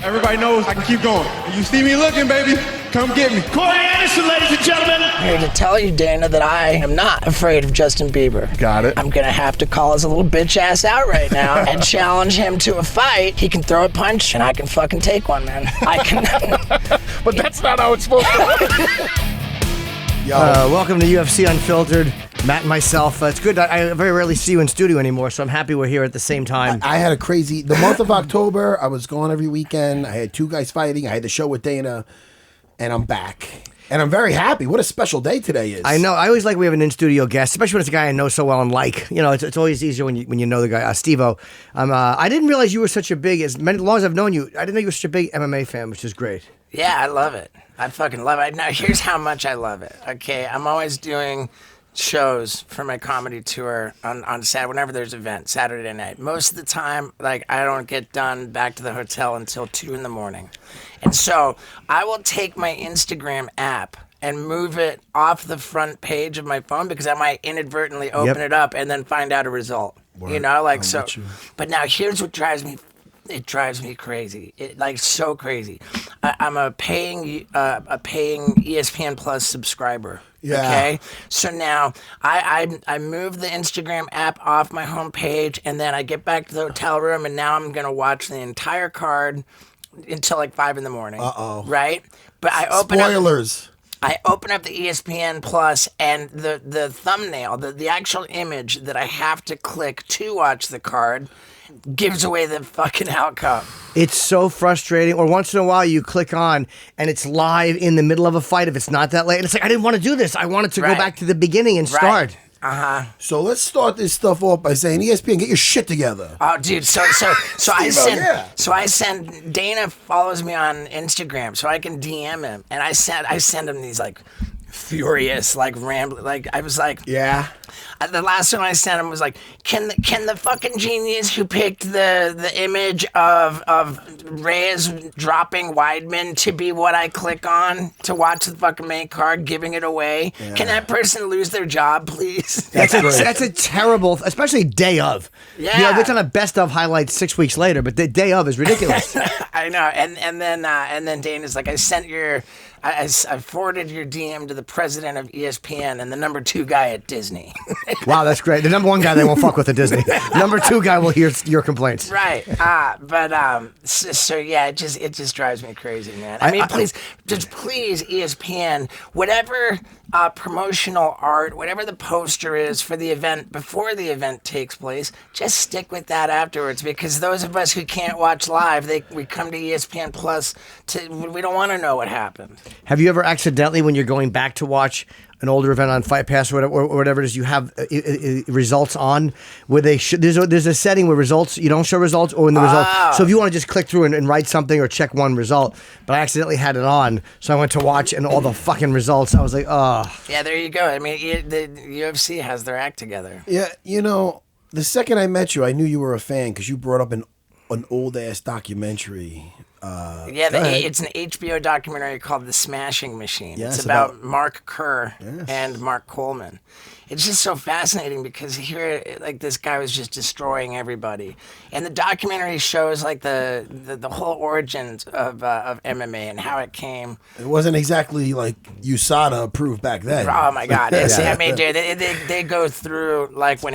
everybody knows I can keep going. If you see me looking, baby, come get me. Corey Anderson, ladies and gentlemen. I'm here to tell you, Dana, that I am not afraid of Justin Bieber. Got it. I'm gonna have to call his little bitch ass out right now and challenge him to a fight. He can throw a punch and I can fucking take one, man. I can. But that's not how it's supposed to work. Welcome to UFC Unfiltered. Matt and myself. It's good. I very rarely see you in studio anymore, so I'm happy we're here at the same time. I had the month of October, I was gone every weekend. I had two guys fighting. I had the show with Dana, and I'm back. And I'm very happy. What a special day today is. I know. I always like we have an in-studio guest, especially when it's a guy I know so well and like. You know, it's always easier when you know the guy. Steve-O. I didn't realize you were such a big, as long as I've known you, I didn't know you were such a big MMA fan, which is great. Yeah, I love it. I fucking love it. Now, here's how much I love it. Okay, I'm always doing shows for my comedy tour on Saturday, whenever there's an event, Saturday night. Most of the time, like, I don't get done back to the hotel until 2 in the morning. And so I will take my Instagram app and move it off the front page of my phone because I might inadvertently open it up and then find out a result. Word. You know, like, so. But now here's what drives me. It drives me crazy. So crazy. I'm a paying ESPN Plus subscriber. Yeah. Okay. So now I move the Instagram app off my homepage, and then I get back to the hotel room, and now I'm gonna watch the entire card until like 5 in the morning. Right. But I open Spoilers. I open up the ESPN Plus, and the thumbnail, the actual image that I have to click to watch the card, gives away the fucking outcome. It's so frustrating. Or once in a while you click on and it's live in the middle of a fight if it's not that late. And it's like, I didn't want to do this. I wanted to go back to the beginning and start. So let's start this stuff off by saying, ESPN, get your shit together. Oh, dude. So I send Dana follows me on Instagram, so I can DM him, and I send him these like furious, like rambling, like I was like, yeah. The last one I sent him was like, can the fucking genius who picked the image of Reyes dropping Weidman to be what I click on to watch the fucking main card, giving it away? Yeah. Can that person lose their job, please? That's a terrible, especially day of. Yeah, you know, it's on a best of highlights 6 weeks later, but the day of is ridiculous. I know, and then Dana's like, I forwarded your DM to the president of ESPN and the number 2 guy at Disney. Wow, that's great. The number 1 guy they won't fuck with at Disney. Number 2 guy will hear your complaints. Right. So yeah, it just drives me crazy, man. I mean, please ESPN, whatever promotional art, whatever the poster is for the event before the event takes place, just stick with that afterwards, because those of us who can't watch live, we come to ESPN Plus we don't want to know what happened. Have you ever accidentally, when you're going back to watch an older event on Fight Pass or whatever it is, you have results on where they there's a setting where you don't show results, or in the results. So if you want to just click through and write something or check one result, but I accidentally had it on, so I went to watch and all the fucking results. I was like, oh. Yeah, there you go. I mean, the UFC has their act together. Yeah, you know, the second I met you, I knew you were a fan because you brought up an old ass documentary. It's an HBO documentary called The Smashing Machine. Yeah, it's about Mark Kerr and Mark Coleman. It's just so fascinating because here, like, this guy was just destroying everybody, and the documentary shows like the whole origins of MMA and how it came. It wasn't exactly like USADA approved back then. Oh my God! I mean, dude, they go through like when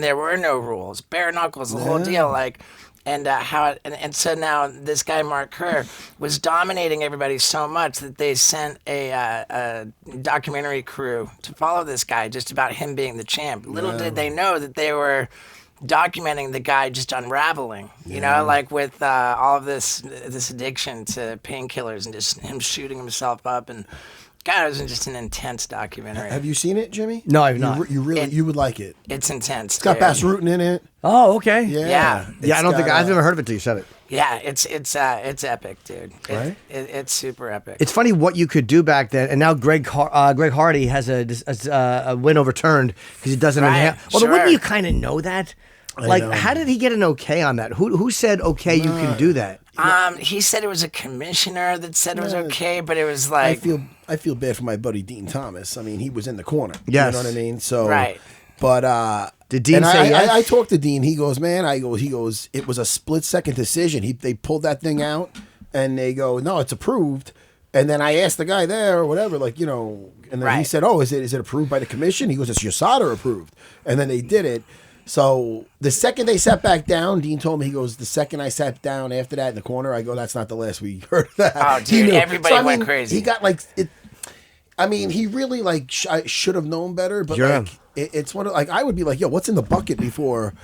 there were no rules, bare knuckles, the whole deal, like. And and so now this guy Mark Kerr was dominating everybody so much that they sent a documentary crew to follow this guy just about him being the champ. Little did they know that they were documenting the guy just unraveling, you know, like with all of this addiction to painkillers and just him shooting himself up. And God, it was just an intense documentary. Have you seen it, Jimmy? No, I've not. You would like it. It's intense. It's got Bass Rutten in it. Oh, okay. Yeah. I don't think I've never heard of it till you said it. Yeah, it's epic, dude. Right? It's super epic. It's funny what you could do back then, and now Greg Hardy has a win overturned because he doesn't. Well, wouldn't you kind of know that? Like, how did he get an okay on that? Who said okay? You can do that. He said it was a commissioner that said it was okay, but it was like I feel bad for my buddy Dean Thomas. I mean, he was in the corner. Yes. You know what I mean? So right. But did Dean say yes? I talked to Dean. He goes, man. He goes. It was a split second decision. They pulled that thing out. And they go, no, it's approved. And then I asked the guy there or whatever, like, and then he said, oh, is it approved by the commission? He goes, it's USADA approved. And then they did it. So the second they sat back down, Dean told me, he goes, the second I sat down after that in the corner, I go, that's not the last we heard of that. Oh, dude, everybody went crazy. He got like, he really like should have known better, but like, it's one of, like, I would be like, yo, what's in the bucket before...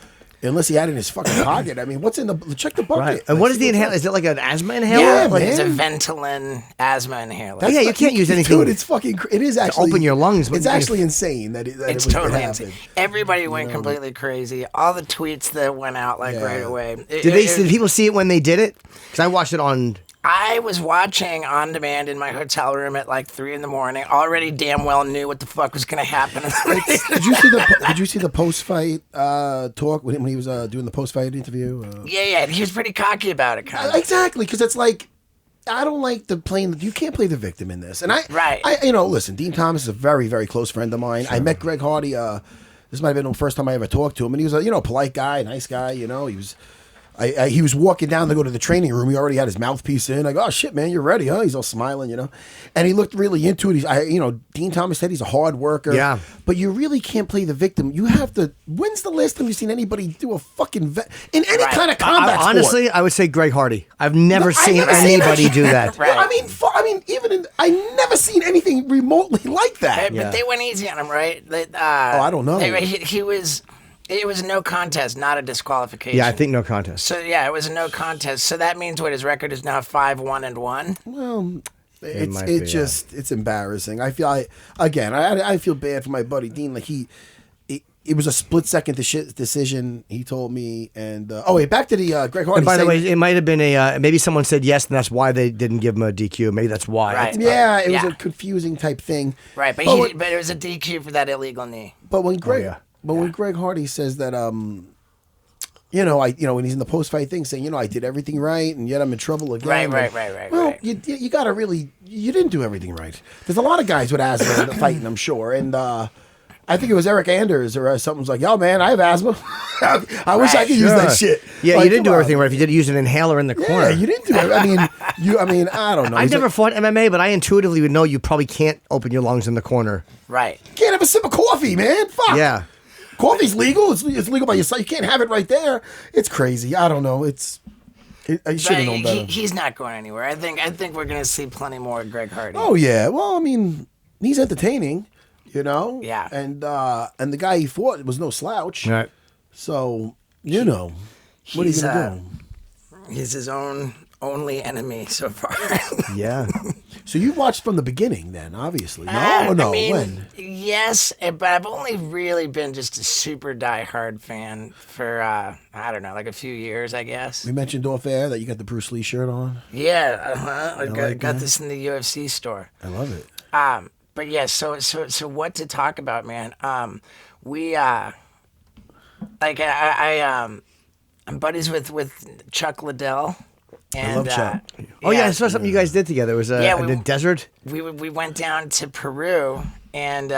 Unless he had it in his fucking pocket. I mean, what's in the... Check the bucket. Right. And what is the inhaler? Is it like an asthma inhaler? Yeah, like man. it's a Ventolin asthma inhaler. You can't use anything. Dude, it's fucking... It is actually... open your lungs. It's actually insane that it It's was totally happen. insane. Everybody went completely crazy. All the tweets that went out right away. Did people see it when they did it? Because I watched it on... I was watching on demand in my hotel room at like 3 a.m. Already damn well knew what the fuck was going to happen. Did you see the post-fight talk when he was doing the post-fight interview? Yeah. He was pretty cocky about it, kind of. Exactly, because it's like... I don't like you can't play the victim in this. And listen, Dean Thomas is a very, very close friend of mine. Sure. I met Greg Hardy. This might have been the first time I ever talked to him. And he was a, polite guy, nice guy, He was... he was walking down to go to the training room. He already had his mouthpiece in. I go, oh shit, man, you're ready, huh? He's all smiling, And he looked really into it. Dean Thomas said he's a hard worker. Yeah. But you really can't play the victim. You have to. When's the last time you've seen anybody do a fucking in any kind of combat sport? Honestly, I would say Greg Hardy. I've never seen anybody do that. Right. I never seen anything remotely like that. But they went easy on him, right? I don't know. He was. It was no contest, not a disqualification. Yeah, I think no contest. So it was a no contest. So that means what his record is now 5-1-1. Well, it's embarrassing. I feel bad for my buddy Dean. Like it was a split second decision. He told me, and back to the Greg Hardy. And by the way, it might have been maybe someone said yes, and that's why they didn't give him a DQ. Maybe that's why. Right. Yeah, it was a confusing type thing. Right, but it was a DQ for that illegal knee. But when when Greg Hardy says that, when he's in the post-fight thing saying, I did everything right, and yet I'm in trouble again. Right. Well, you got to really, you didn't do everything right. There's a lot of guys with asthma fighting, I'm sure, and I think it was Eric Anders or something was like, yo, man, I have asthma. I wish I could use that shit. Yeah, like, you didn't do everything right if you did use an inhaler in the corner. Yeah, you didn't do it. I don't know. I've never fought MMA, but I intuitively would know you probably can't open your lungs in the corner. Right. You can't have a sip of coffee, man. Fuck. Yeah. Coffee's legal. It's legal by your side. You can't have it right there. It's crazy. I don't know. I should have known better. He's not going anywhere. I think we're going to see plenty more of Greg Hardy. Oh yeah. Well, he's entertaining, Yeah. And the guy he fought was no slouch. Right. So what are you gonna do? He's his only enemy so far. Yeah. So you watched from the beginning then, obviously. No? Or no? When? Yes, but I've only really been just a super diehard fan for, I don't know, like a few years, I guess. We mentioned off air that you got the Bruce Lee shirt on. Yeah, I got this in the UFC store. I love it. But yeah, so what to talk about, man? I'm buddies with Chuck Liddell. And, I love Chuck. I saw something you guys did together. It was in the desert. We went down to Peru and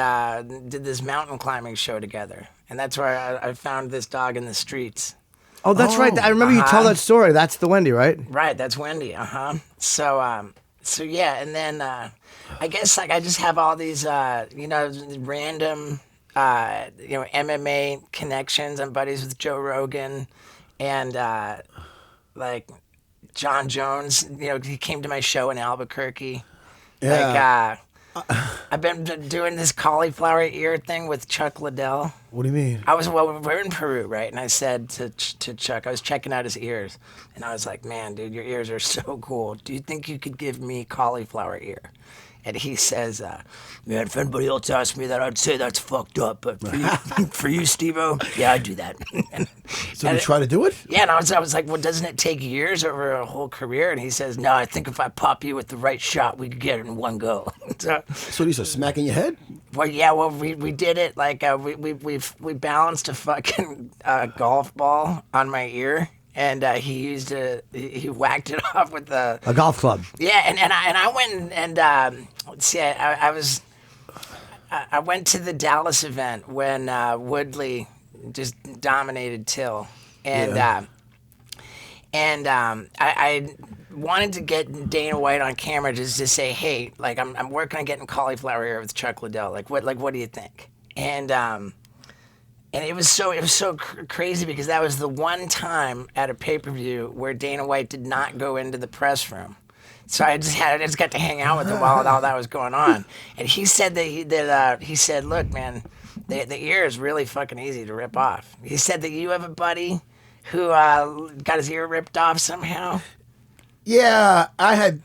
did this mountain climbing show together, and that's where I found this dog in the streets. Oh, that's right. I remember you tell that story. That's the Wendy, right? Right, that's Wendy. So yeah, and then I guess I just have all these random MMA connections. I'm buddies with Joe Rogan, and Jon Jones, he came to my show in Albuquerque. Yeah. I've been doing this cauliflower ear thing with Chuck Liddell. What do you mean? We're in Peru, right? And I said to Chuck, I was checking out his ears, and I was like, man, dude, your ears are so cool. Do you think you could give me cauliflower ear? And he says, man, if anybody else asked me that, I'd say that's fucked up. But for you, Steve-O, yeah, I'd do that. So you try to do it? Yeah, and I was like, well, doesn't it take years over a whole career? And he says, no, I think if I pop you with the right shot, we could get it in one go. So these are smacking your head? Well, yeah, we did it. Like, we balanced a fucking golf ball on my ear. And he whacked it off with a golf club. Yeah, and I went and I went to the Dallas event when Woodley just dominated Till, and I wanted to get Dana White on camera just to say, hey, like I'm working on getting cauliflower ear with Chuck Liddell. Like what do you think? And it was so crazy because that was the one time at a pay-per-view where Dana White did not go into the press room. So I just got to hang out with him while all that was going on. And he said he said, look, man, the ear is really fucking easy to rip off. He said that you have a buddy who got his ear ripped off somehow. Yeah, I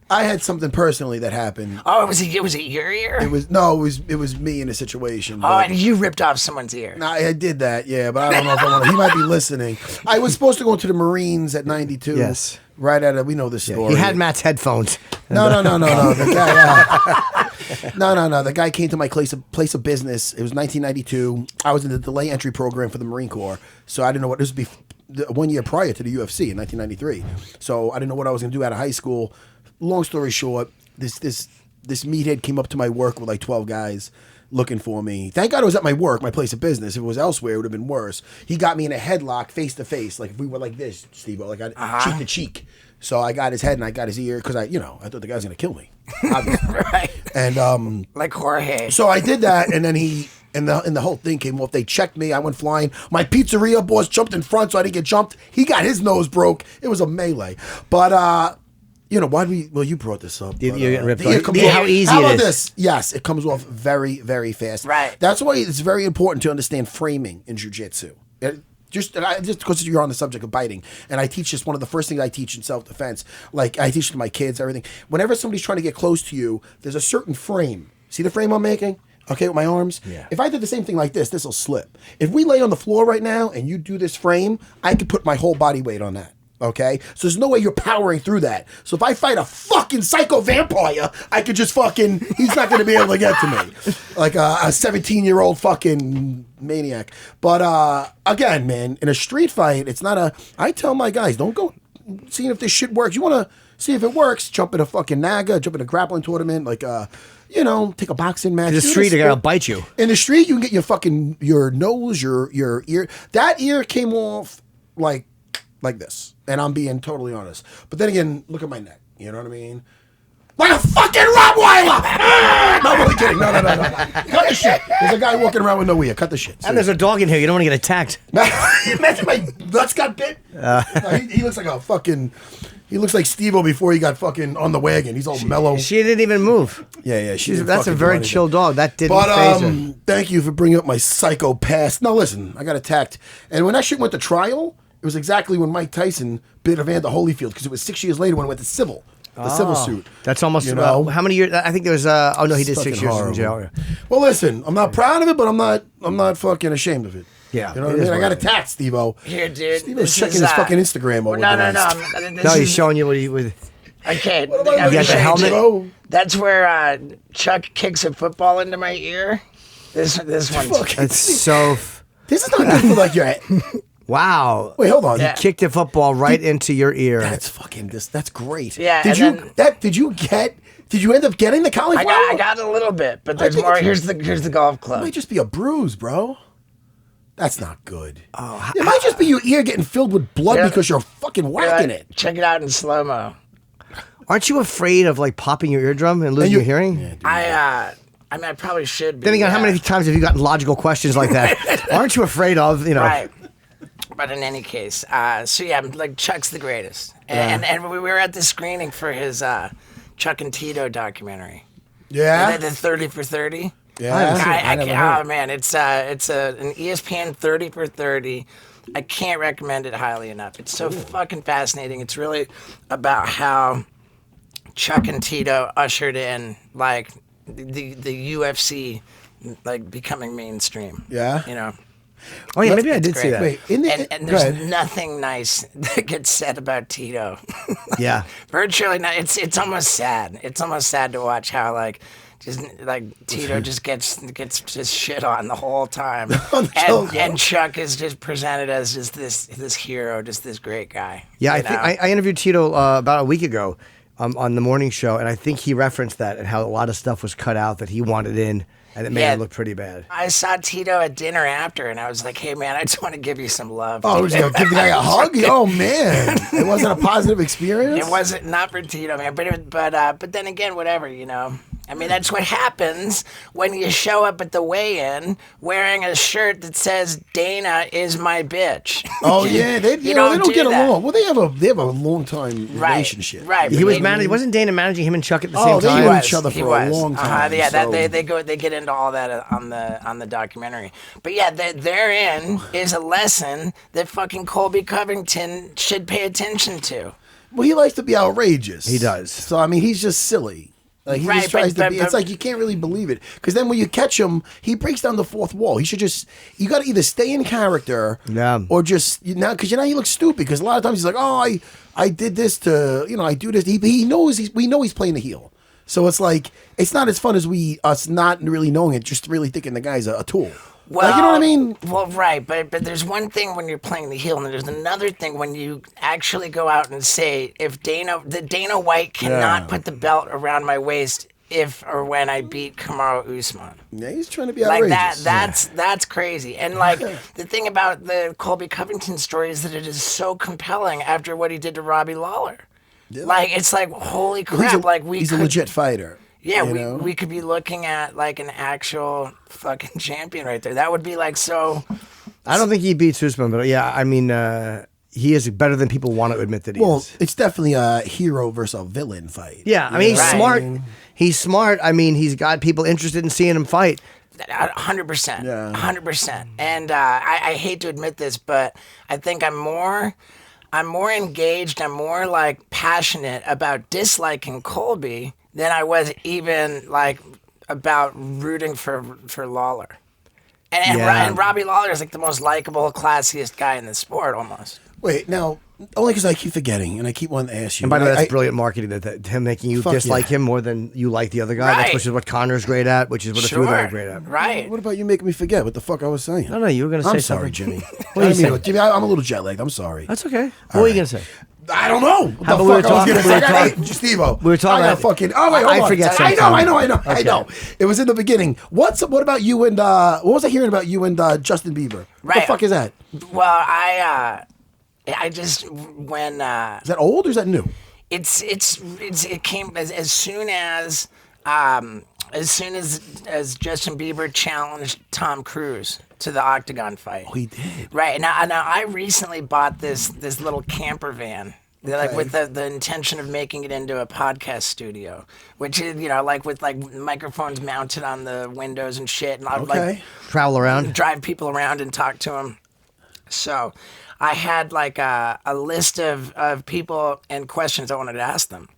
had something personally that happened. Oh, was it your ear? It was me in a situation. Oh, and you ripped off someone's ear. No, I did that, yeah, but I don't know if I want to. He might be listening. I was supposed to go into the Marines at 92. Yes. Right at we know this story. He had Matt's headphones. No. The guy, no. The guy came to my place of business. It was 1992. I was in the delay entry program for the Marine Corps, so I didn't know what this would be 1 year prior to the UFC in 1993. So I didn't know what I was going to do out of high school. Long story short, this meathead came up to my work with like 12 guys looking for me. Thank God it was at my work, my place of business. If it was elsewhere, it would have been worse. He got me in a headlock, face to face, like if we were like this, Steve-O, like cheek to cheek. So I got his head and I got his ear because I thought the guy was gonna kill me, obviously. Right. And like Jorge. So I did that, and then the whole thing came off. They checked me. I went flying. My pizzeria boss jumped in front, so I didn't get jumped. He got his nose broke. It was a melee, but. Why do we? Well, you brought this up. You're getting ripped off. How easy How about it is. this? Yes, it comes off very, very fast. Right. That's why it's very important to understand framing in jiu-jitsu. Just because you're on the subject of biting, and I teach this. One of the first things I teach in self-defense, like I teach to my kids, everything. Whenever somebody's trying to get close to you, there's a certain frame. See the frame I'm making? Okay, with my arms? Yeah. If I did the same thing like this will slip. If we lay on the floor right now and you do this frame, I could put my whole body weight on that. Okay? So there's no way you're powering through that. So if I fight a fucking psycho vampire, I could just he's not going to be able to get to me. Like a 17-year-old fucking maniac. But again, man, in a street fight, it's not I tell my guys, don't go seeing if this shit works. You want to see if it works, jump in a fucking NAGA, jump in a grappling tournament, like take a boxing match. In the street, they're gonna bite you. In the street, you can get your nose, your ear. That ear came off like this. And I'm being totally honest. But then again, look at my neck. You know what I mean? Like a fucking Rottweiler! No, I'm really kidding. No. Cut the shit. There's a guy walking around with no ear. Cut the shit. And there's a dog in here. You don't want to get attacked. Imagine my nuts got bit. No, he looks like a fucking... He looks like Steve-O before he got fucking on the wagon. He's all mellow. She didn't even move. Yeah. That's a very chill dog. That didn't phase her. Thank you for bringing up my psycho past. No, listen. I got attacked. And when that shit went to trial... It was exactly when Mike Tyson bit Evander Holyfield because it was 6 years later when it went to civil, civil suit. That's almost how many years? I think there was. He did 6 years in jail. Yeah. Well, listen, I'm not proud of it, but I'm not fucking ashamed of it. Yeah, you know what I mean. I got attacked, Steve-O. Here, dude. Steve-O's checking his fucking Instagram over No. No, he's showing you what he would. Okay, you got the helmet. That's where Chuck kicks a football into my ear. This one. That's so. This is not good for like your. Wow. Wait, hold on. You kicked a football right into your ear. That's that's great. Yeah. Did you end up getting the cauliflower? I got a little bit, but there's more. Here's the golf club. It might just be a bruise, bro. That's not good. Oh, it might just be your ear getting filled with blood because you're fucking whacking it. Check it out in slow-mo. Aren't you afraid of like popping your eardrum and losing your hearing? Yeah, I probably should be. Then again, how many times have you gotten logical questions like that? Aren't you afraid of, Right. But in any case, like Chuck's the greatest. And we were at the screening for his Chuck and Tito documentary. Yeah. The 30 for 30. Yeah. Oh man, it's an ESPN 30 for 30. I can't recommend it highly enough. It's so fucking fascinating. It's really about how Chuck and Tito ushered in like the UFC like becoming mainstream. Yeah. Oh yeah, maybe I did see that. Wait, and there's nothing nice that gets said about Tito. Yeah. Virtually not. It's almost sad. It's almost sad to watch how Tito just gets just shit on the whole time. and Chuck is just presented as just this hero, just this great guy. Yeah, I think I interviewed Tito about a week ago on the morning show, and I think he referenced that and how a lot of stuff was cut out that he wanted in. And it made her look pretty bad. I saw Tito at dinner after, and I was like, hey, man, I just want to give you some love. Oh, was he going to give the guy a hug? Oh, man. It wasn't a positive experience? It wasn't, not for Tito, man. But then again, whatever, you know. I mean, that's what happens when you show up at the weigh-in wearing a shirt that says "Dana is my bitch." Oh yeah, they don't get along. Well, they have a long time relationship. Right. He was managing. Wasn't Dana managing him and Chuck at the same time? They knew each other for a long time. Yeah, so. They get into all that on the documentary. But yeah, therein is a lesson that fucking Colby Covington should pay attention to. Well, he likes to be outrageous. He does. So I mean, he's just silly. Like he just tries to be. It's like you can't really believe it because then when you catch him, he breaks down the fourth wall. He should just. You got to either stay in character, or just because you look stupid. Because a lot of times he's like, oh, I did this to I do this. We know he's playing the heel. So it's like it's not as fun as us not really knowing it, just really thinking the guy's a tool. Well, you know what I mean? Well, right, but there's one thing when you're playing the heel, and there's another thing when you actually go out and say, if Dana White cannot put the belt around my waist if or when I beat Kamaru Usman. Yeah, he's trying to be outrageous. Like that's crazy. And like the thing about the Colby Covington story is that it is so compelling after what he did to Robbie Lawler. Yeah. Like it's like holy crap! He's a legit fighter. Yeah, we could be looking at like an actual fucking champion right there. That would be like so. I don't think he beats Usman, but yeah, I mean, he is better than people want to admit that he is. Well, it's definitely a hero versus a villain fight. Yeah, I mean, he's smart. He's smart. I mean, he's got people interested in seeing him fight. 100%. Yeah. 100%. And I hate to admit this, but I think I'm more engaged. I'm more like passionate about disliking Colby than I was even like about rooting for Lawler. And Robbie Lawler is like the most likable, classiest guy in the sport almost. Wait, now, only because I keep forgetting and I keep wanting to ask you. And by the way, that's brilliant marketing, that him making you dislike him more than you like the other guy. Right. Which is what Connor's great at, which is what a few of them are great at. Right. What about you making me forget what the fuck I was saying? No, you were going to say something. I'm sorry, Jimmy. What are you saying? Jimmy, I'm a little jet lagged. I'm sorry. That's okay. What were you going to say? I don't know. How about we were talking Steve-O. We were talking about fucking. Oh wait, hold on. I forget. I know. It was in the beginning. What about you and what was I hearing about you and Justin Bieber? What the fuck is that? Well, I just when is that old or is that new? It came as soon as Justin Bieber challenged Tom Cruise to the Octagon fight. Oh, he did. Right. Now I recently bought this little camper van. Like with the intention of making it into a podcast studio, which is like with like microphones mounted on the windows and shit, and I'd like travel around, drive people around, and talk to them. So I had like a list of people and questions I wanted to ask them,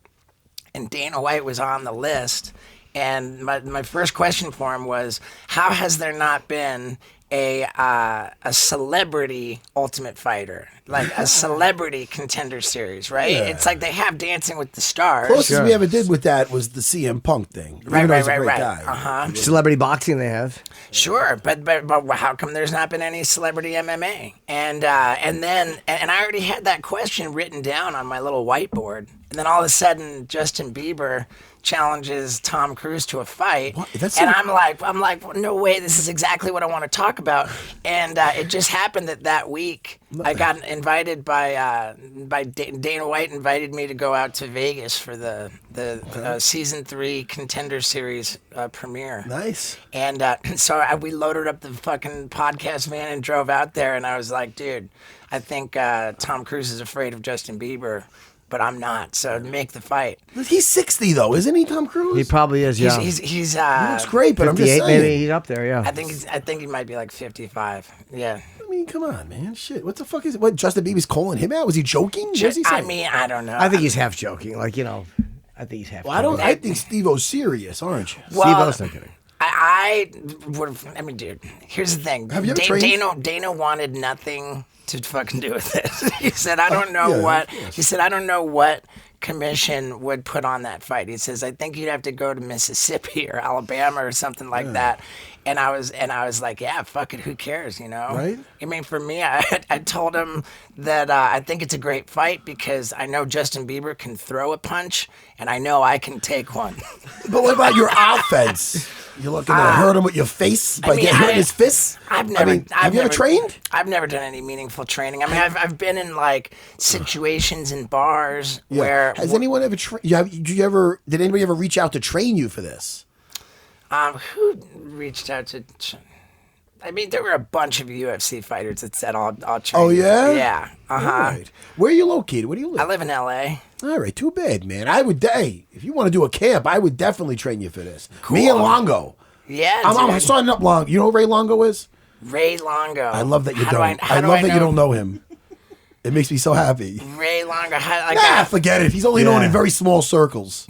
and Dana White was on the list. And my first question for him was, how has there not been a celebrity Ultimate Fighter, like a celebrity Contender Series, right? Yeah. It's like they have Dancing with the Stars. Closest we ever did with that was the CM Punk thing. Right. Guy. Celebrity boxing they have. Sure, but how come there's not been any celebrity MMA? And I already had that question written down on my little whiteboard, and then all of a sudden Justin Bieber challenges Tom Cruise to a fight, and I'm like, no way, this is exactly what I want to talk about. And it just happened that week I got invited by Dana White invited me to go out to Vegas for the season 3 Contender Series premiere. Nice. And so we loaded up the fucking podcast van and drove out there, and I was like, dude, I think Tom Cruise is afraid of Justin Bieber. But I'm not, so make the fight. He's 60 though, isn't he, Tom Cruise? He probably is. Yeah, he's he looks great, but I'm just saying. Maybe he's up there. Yeah, I think he might be like 55. Yeah. I mean, come on, man. Shit, what the fuck is it? What, Justin Bieber's calling him out? Was he joking? What was he saying? I mean, I don't know. I think he's half joking. Like I think he's half. Well, I think Steve-O's serious, aren't you? Well, Steve-O's not kidding. I would. I mean, dude. Here's the thing. Have you ever trained? Dana wanted nothing to fucking do with it. He said, I don't know what. He said, I don't know what commission would put on that fight. He says, I think you'd have to go to Mississippi or Alabama or something like that. And I was like, yeah, fuck it, who cares, Right? I mean, for me, I told him that I think it's a great fight because I know Justin Bieber can throw a punch and I know I can take one. But what about your offense? You're looking to hurt him with your face by getting hit in his fists? Have you ever trained? I've never done any meaningful training. I mean, I've been in like situations in bars where. Has anyone ever did anybody ever reach out to train you for this? Who reached out to? I mean, there were a bunch of UFC fighters that said, "I'll train." Oh yeah, you. Yeah. Right. Where are you located? Where do you live? I live in L.A. All right, too bad, man. If you want to do a camp, I would definitely train you for this. Cool. Me and Longo. Yeah, I'm signing up Longo. You know who Ray Longo is? Ray Longo. I love that you don't. I love that you don't know him. It makes me so happy. Ray Longo. Forget it. He's only known in very small circles.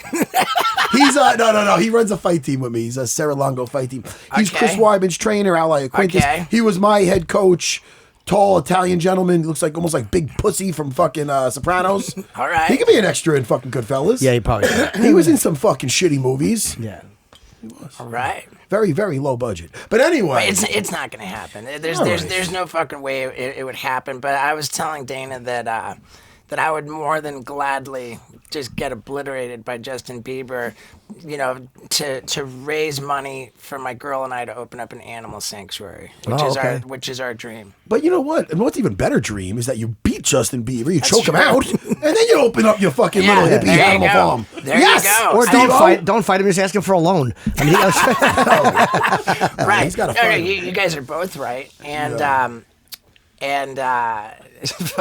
He's no. He runs a fight team with me. He's a Sarah Longo fight team. He's Chris Weidman's trainer, ally acquaintance. Okay. He was my head coach. Tall Italian gentleman, looks like almost like Big Pussy from fucking Sopranos. All right. He could be an extra in fucking Goodfellas. Yeah, he probably could. He was in some fucking shitty movies. Yeah. He was. All right. Very, very low budget. But anyway. It's not going to happen. There's no fucking way it would happen. But I was telling Dana that I would more than gladly just get obliterated by Justin Bieber, you know, to raise money for my girl and I to open up an animal sanctuary, which is our dream. But you know what? And what's even better dream is that you beat Justin Bieber, you choke him out, and then you open up your fucking little hippie animal farm. There you go. Or don't fight him. Just ask him for a loan. I mean, right. He's got to fight. You guys are both right, and.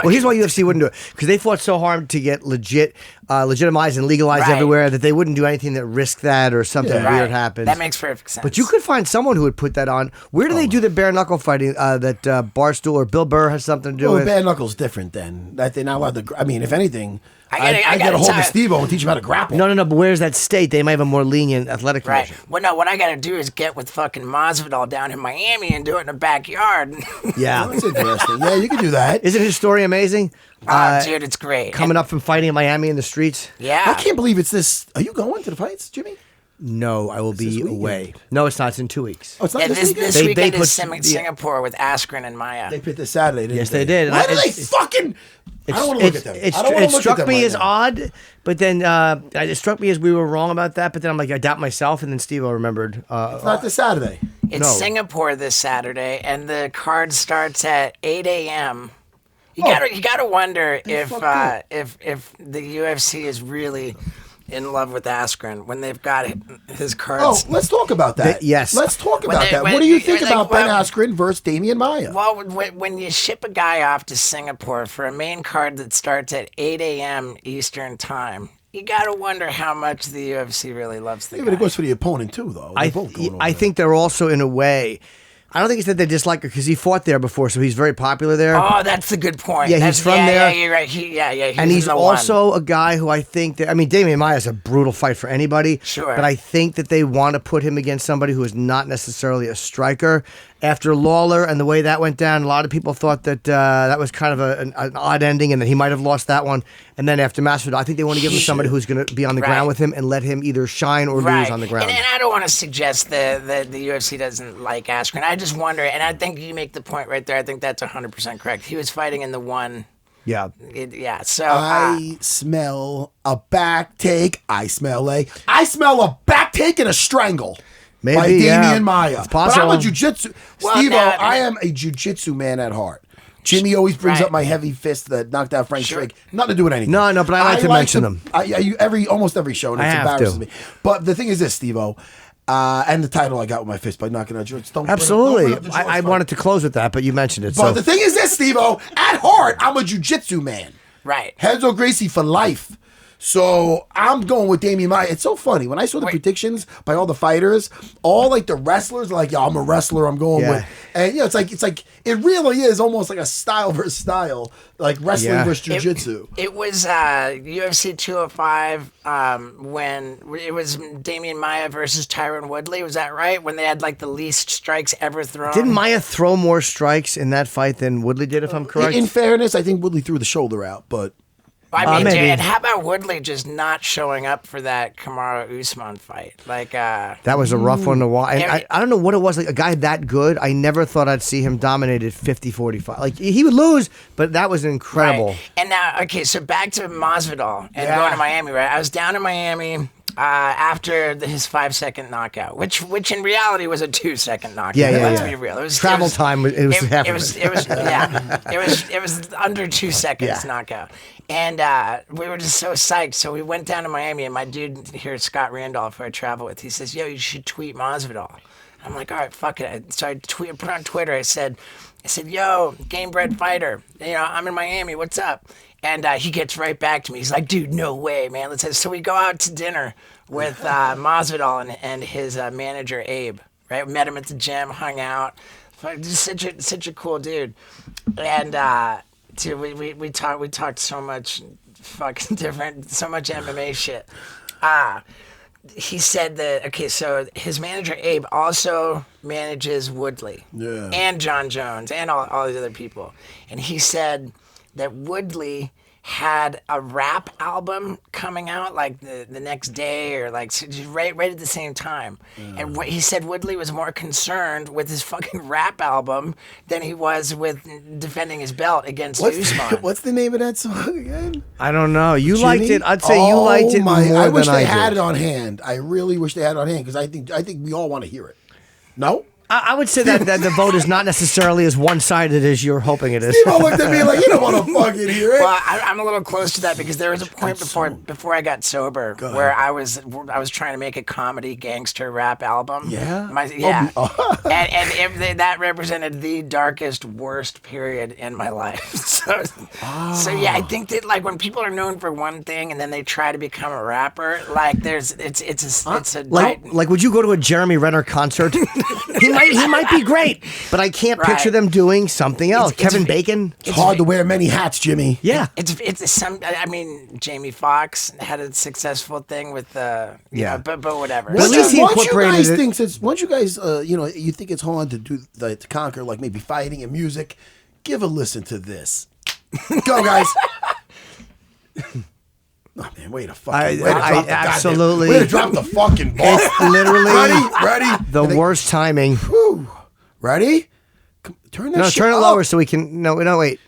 Well, here's why UFC wouldn't do it, because they fought so hard to get legitimized and legalized everywhere that they wouldn't do anything that risked that or something weird happens. That makes perfect sense. But you could find someone who would put that on. Where do they do the bare knuckle fighting that Barstool or Bill Burr has something to do with? Bare knuckle's different then. That they're not allowed to. I mean, if anything, I gotta get a hold of Steve-O and teach him how to grapple. No. But where's that state? They might have a more lenient athletic commission. Well, no. What I got to do is get with fucking Masvidal down in Miami and do it in the backyard. Yeah, that's interesting. Yeah, you can do that. Isn't his story amazing? Dude, it's great. Coming up from fighting in Miami in the streets. Yeah, I can't believe it's this. Are you going to the fights, Jimmy? No, I will be away. No, it's not. It's in 2 weeks. Oh, it's not this weekend? This weekend is Singapore with Askren-Maia. They put this Saturday, didn't Yes, they did. Why do they fucking... I don't want to look at them. It struck me as odd, but then it struck me as we were wrong about that, but then I'm like, I doubt myself, and then Steve-O remembered. It's not this Saturday. It's Singapore this Saturday, and the card starts at 8 a.m. You gotta wonder if the UFC is really in love with Askren when they've got his cards. Oh, let's talk about that. Yes. Let's talk about that. What do you think about Ben Askren versus Damian Maia? Well, when you ship a guy off to Singapore for a main card that starts at 8 a.m. Eastern time, you got to wonder how much the UFC really loves the guy. But it goes for the opponent too, though. I think they're also, in a way... I don't think it's that they dislike her because he fought there before, so he's very popular there. Oh, that's a good point. Yeah, he's from there. Yeah, you're right. And he's also a guy who I think that, I mean, Damian Maia is a brutal fight for anybody. Sure. But I think that they want to put him against somebody who is not necessarily a striker. After Lawler and the way that went down, a lot of people thought that that was kind of an odd ending and that he might have lost that one. And then after Masvidal, I think they want to give him somebody who's going to be on the ground with him and let him either shine or lose on the ground. And I don't want to suggest that the UFC doesn't like Askren. I just wonder, and I think you make the point right there. I think that's 100% correct. He was fighting in the one. Yeah. So I smell a back take. I smell a back take and a strangle. Maybe, by Damian Maia. It's possible. But I'm a jiu-jitsu. Steve-O, I am a jiu-jitsu man at heart. Jimmy always brings up my heavy fist that knocked out Frank Drake. Nothing to do with anything. No, but I like to mention them. Almost every show, and it embarrasses me. But the thing is this, Steve-O, and the title I got with my fist by knocking out George. Absolutely. I wanted to close with that, but you mentioned it. But the thing is this, Steve-O, at heart, I'm a jiu-jitsu man. Right. Renzo Gracie for life. So I'm going with Damian Maia. It's so funny. When I saw the predictions by all the fighters, all like the wrestlers are like, yo, I'm a wrestler, I'm going with. And it's like it really is almost like a style versus style, like wrestling versus jiu-jitsu. It was UFC 205 when it was Damian Maia versus Tyron Woodley. Was that right? When they had like the least strikes ever thrown. Didn't Maia throw more strikes in that fight than Woodley did, if I'm correct? In fairness, I think Woodley threw the shoulder out, but... I mean, and how about Woodley just not showing up for that Kamaru-Usman fight? Like that was a rough one to watch. And I don't know what it was. Like a guy that good, I never thought I'd see him dominated 50-45. Like he would lose, but that was incredible. Right. And now, okay, so back to Masvidal and going to Miami. Right, I was down in Miami. After his 5-second knockout, which in reality was a 2-second knockout. Yeah. Let's be real. Travel time. It was half. It was under 2 seconds knockout, and we were just so psyched. So we went down to Miami, and my dude here, Scott Randolph, who I travel with, he says, "Yo, you should tweet Masvidal." I'm like, all right, fuck it. So I put on Twitter. I said, "Yo, game bred fighter. I'm in Miami. What's up?" And he gets right back to me. He's like, "Dude, no way, man. Let's have." So we go out to dinner with Masvidal and his manager Abe. Right, we met him at the gym, hung out. Just such a cool dude. And dude, we talked so much fucking different, so much MMA shit. He said that, okay, so his manager Abe also manages Woodley and Jon Jones and all these other people. And he said that Woodley had a rap album coming out like the next day or like right at the same time. And he said Woodley was more concerned with his fucking rap album than he was with defending his belt against Usman. What's the name of that song again? I don't know. You Jimmy? liked it. I'd say you liked it more I wish than they I had did. it on hand. I really wish they had it on hand because I think we all want to hear it. No? I would say that the vote is not necessarily as one-sided as you're hoping it is. Steve-O looked at me like, you don't want to fucking hear it. Well, I'm a little close to that because there was a point before I got sober where I was trying to make a comedy gangster rap album. Yeah? And that represented the darkest, worst period in my life. So yeah, I think that like when people are known for one thing and then they try to become a rapper, like Like, would you go to a Jeremy Renner concert? He might be great, but I can't picture them doing something else. Kevin Bacon. It's hard to wear many hats, Jimmy. Yeah, I mean, Jamie Foxx had a successful thing with but whatever. But at least he incorporated it. Once you guys, you think it's hard to do to conquer like maybe fighting and music, give a listen to this. Go, guys. Oh man, wait a fucking! I absolutely. Way to drop the fucking ball. It's literally ready. The worst timing. Whew. Ready? Turn that. Turn it up. lower so we can. No, wait.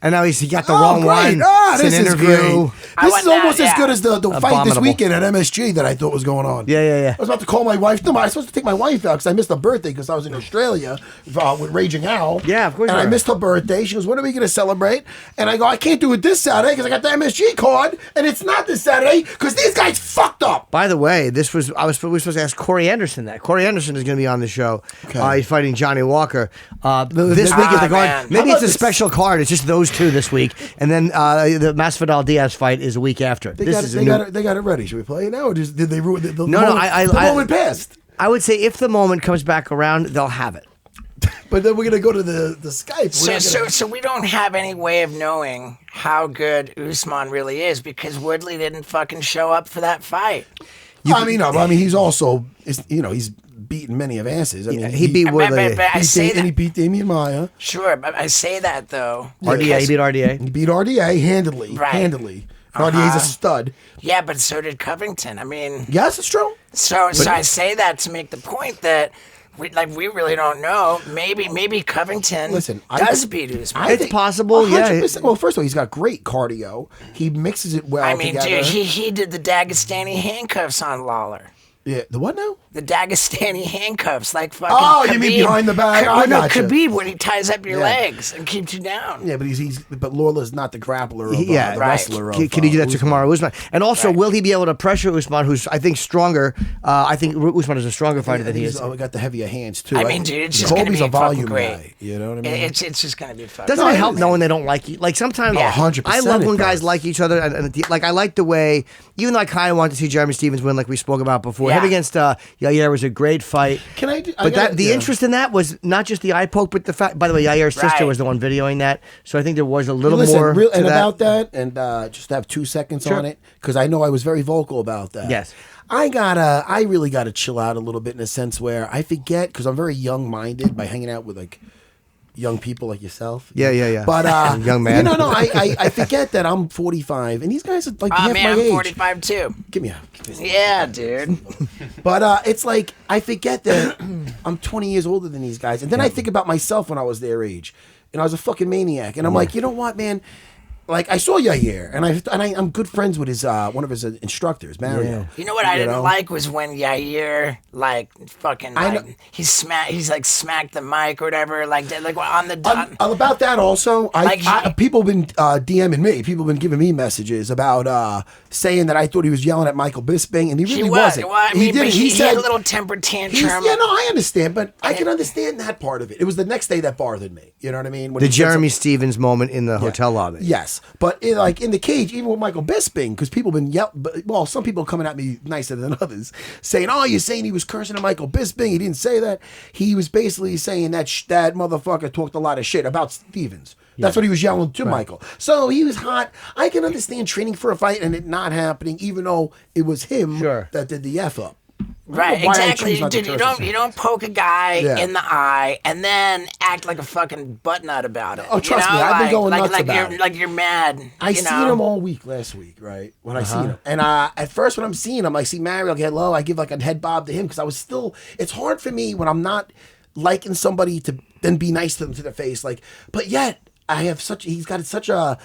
And now he got the wrong great. one. Ah, it's this an is interview. great. This is almost as good as the fight this Abominable. weekend at MSG that I thought was going on. Yeah. I was about to call my wife. No, I was supposed to take my wife out because I missed her birthday because I was in Australia with Raging Al. Yeah, of course. And I missed her birthday. She goes, "When are we going to celebrate?" And I go, "I can't do it this Saturday because I got the MSG card, and it's not this Saturday because these guys fucked up." By the way, we were supposed to ask Corey Anderson that. Corey Anderson is going to be on the show. Okay. He's fighting Johnny Walker this week at the card. Man. Maybe How it's a about special card. It's just those two this week, and then the Masvidal Diaz fight is a week after. They got it ready. Should we play it now, or did they ruin the No, moment, the moment passed? I would say if the moment comes back around, they'll have it. But then we're gonna go to the Skype. So we don't have any way of knowing how good Usman really is because Woodley didn't fucking show up for that fight. He's also he's beaten many of asses. I mean, he beat Woodley. And he beat Damian Maia. Sure, but I say that though. RDA, he beat RDA. He beat RDA handily. Right. Handily. RDA's a stud. Yeah, but so did Covington. I mean, Yes, it's true. so I say that to make the point that we really don't know. Maybe Covington does beat Usman. It's possible, yeah. 100%. Well, first of all, he's got great cardio. He mixes it well I mean, together. dude, he did the Dagestani handcuffs on Lawler. Yeah, the what now? The Dagestani handcuffs, like fucking. Oh, Khabib. you mean behind the back? I gotcha. Khabib when he ties up your Yeah. legs and keeps you down. Yeah, but Lawler's not the grappler of the right. wrestler. Can he do that to Kamaru Usman? And also, will he be able to pressure Usman, who's I think stronger? I think Usman is a stronger fighter than he is. We got the heavier hands too. I mean, dude, it's just going to Kobe's be a volume fucking great. guy. You know what I mean? It's just going to be fucking. Doesn't it help knowing they don't like you? Like sometimes, Yeah. 100% I love when it guys does. like each other, and like I like the way, even though I kind of want to see Jeremy Stevens win, like we spoke about before. Yeah. Him against Yair was a great fight. The interest in that was not just the eye poke, but the fact. By the way, Yair's sister Right. was the one videoing that, so I think there was a little Listen, more. and to that. about that, and just have 2 seconds on it, because I know I was very vocal about that. Yes. I really gotta chill out a little bit in a sense where I forget, because I'm very young-minded by hanging out with like young people like yourself. Yeah. But Young man. I forget that I'm 45, and these guys are like half man, my I'm age. 45 too. Give me a. Yeah, dude. But it's like I forget that I'm 20 years older than these guys, and then I think about myself when I was their age, and I was a fucking maniac, and I'm like, you know what, man? like I saw Yair, and I'm good friends with his one of his instructors, Mario. Yeah. You know what I didn't like was when Yair he's smacked the mic or whatever, like on the about that also. People have been DMing me. People have been giving me messages about saying that I thought he was yelling at Michael Bisping, and he really wasn't. Well, I mean, he had a little temper tantrum. Yeah, no, I understand, but I can understand that part of it. It was the next day that bothered me. You know what I mean? When the Jeremy Stevens moment in the hotel lobby. Yes, but in the cage, even with Michael Bisping, because people have been some people coming at me nicer than others, saying, "Oh, you're saying he was cursing at Michael Bisping? He didn't say that. He was basically saying that that motherfucker talked a lot of shit about Stevens." That's what he was yelling to Michael. So he was hot. I can understand training for a fight and it not happening, even though it was him that did the F up. Right, exactly. Dude, you don't poke a guy in the eye and then act like a fucking butt nut about it. Oh, trust me, I've been going nuts about it. Like you're mad. I seen him all week last week, right? When I seen him, and at first when I'm seeing him, I see Mario get low. I give like a head bob to him because I was still. It's hard for me when I'm not liking somebody to then be nice to them to their face, like. But yet he's got such a